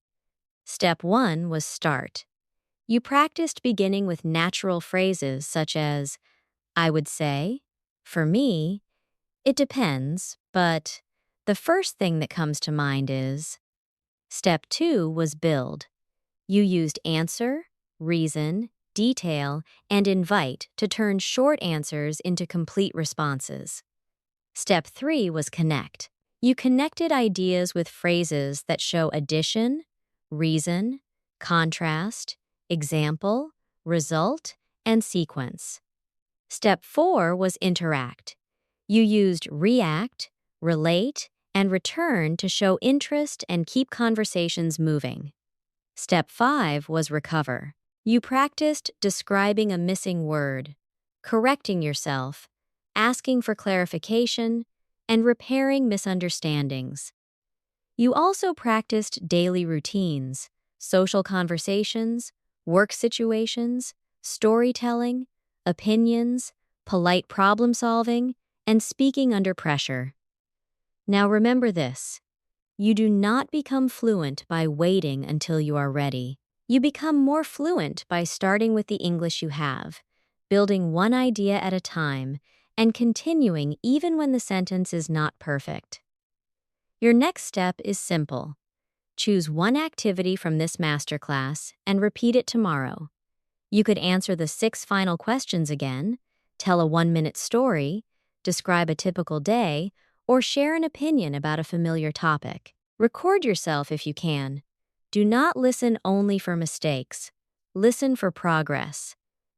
A: Step 1 was start. You practiced beginning with natural phrases such as, "I would say," "For me," "It depends," but the first thing that comes to mind is. Step 2 was build. You used answer, reason, detail, and invite to turn short answers into complete responses. Step 3 was connect. You connected ideas with phrases that show addition, reason, contrast, example, result, and sequence. Step 4 was interact. You used react, relate, and return to show interest and keep conversations moving. Step 5 was recover. You practiced describing a missing word, correcting yourself, asking for clarification, and repairing misunderstandings. You also practiced daily routines, social conversations, work situations, storytelling, opinions, polite problem solving, and speaking under pressure. Now remember this. You do not become fluent by waiting until you are ready. You become more fluent by starting with the English you have, building one idea at a time, and continuing even when the sentence is not perfect. Your next step is simple. Choose one activity from this masterclass and repeat it tomorrow. You could answer the 6 final questions again, tell a 1-minute story, describe a typical day, or share an opinion about a familiar topic. Record yourself if you can. Do not listen only for mistakes. Listen for progress.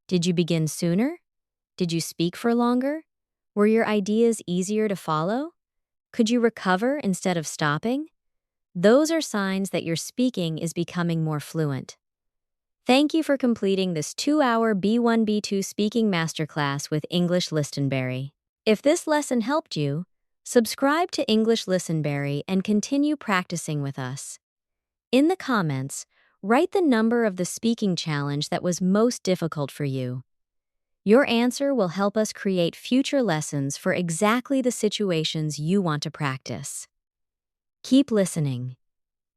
A: Did you begin sooner? Did you speak for longer? Were your ideas easier to follow? Could you recover instead of stopping? Those are signs that your speaking is becoming more fluent. Thank you for completing this 2-hour B1-B2 speaking masterclass with English ListenBerry. If this lesson helped you, Subscribe to English ListenBerry and continue practicing with us. In the comments, write the number of the speaking challenge that was most difficult for you. Your answer will help us create future lessons for exactly the situations you want to practice. Keep listening.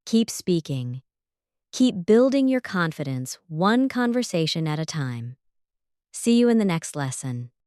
A: Keep speaking. Keep building your confidence one conversation at a time. See you in the next lesson.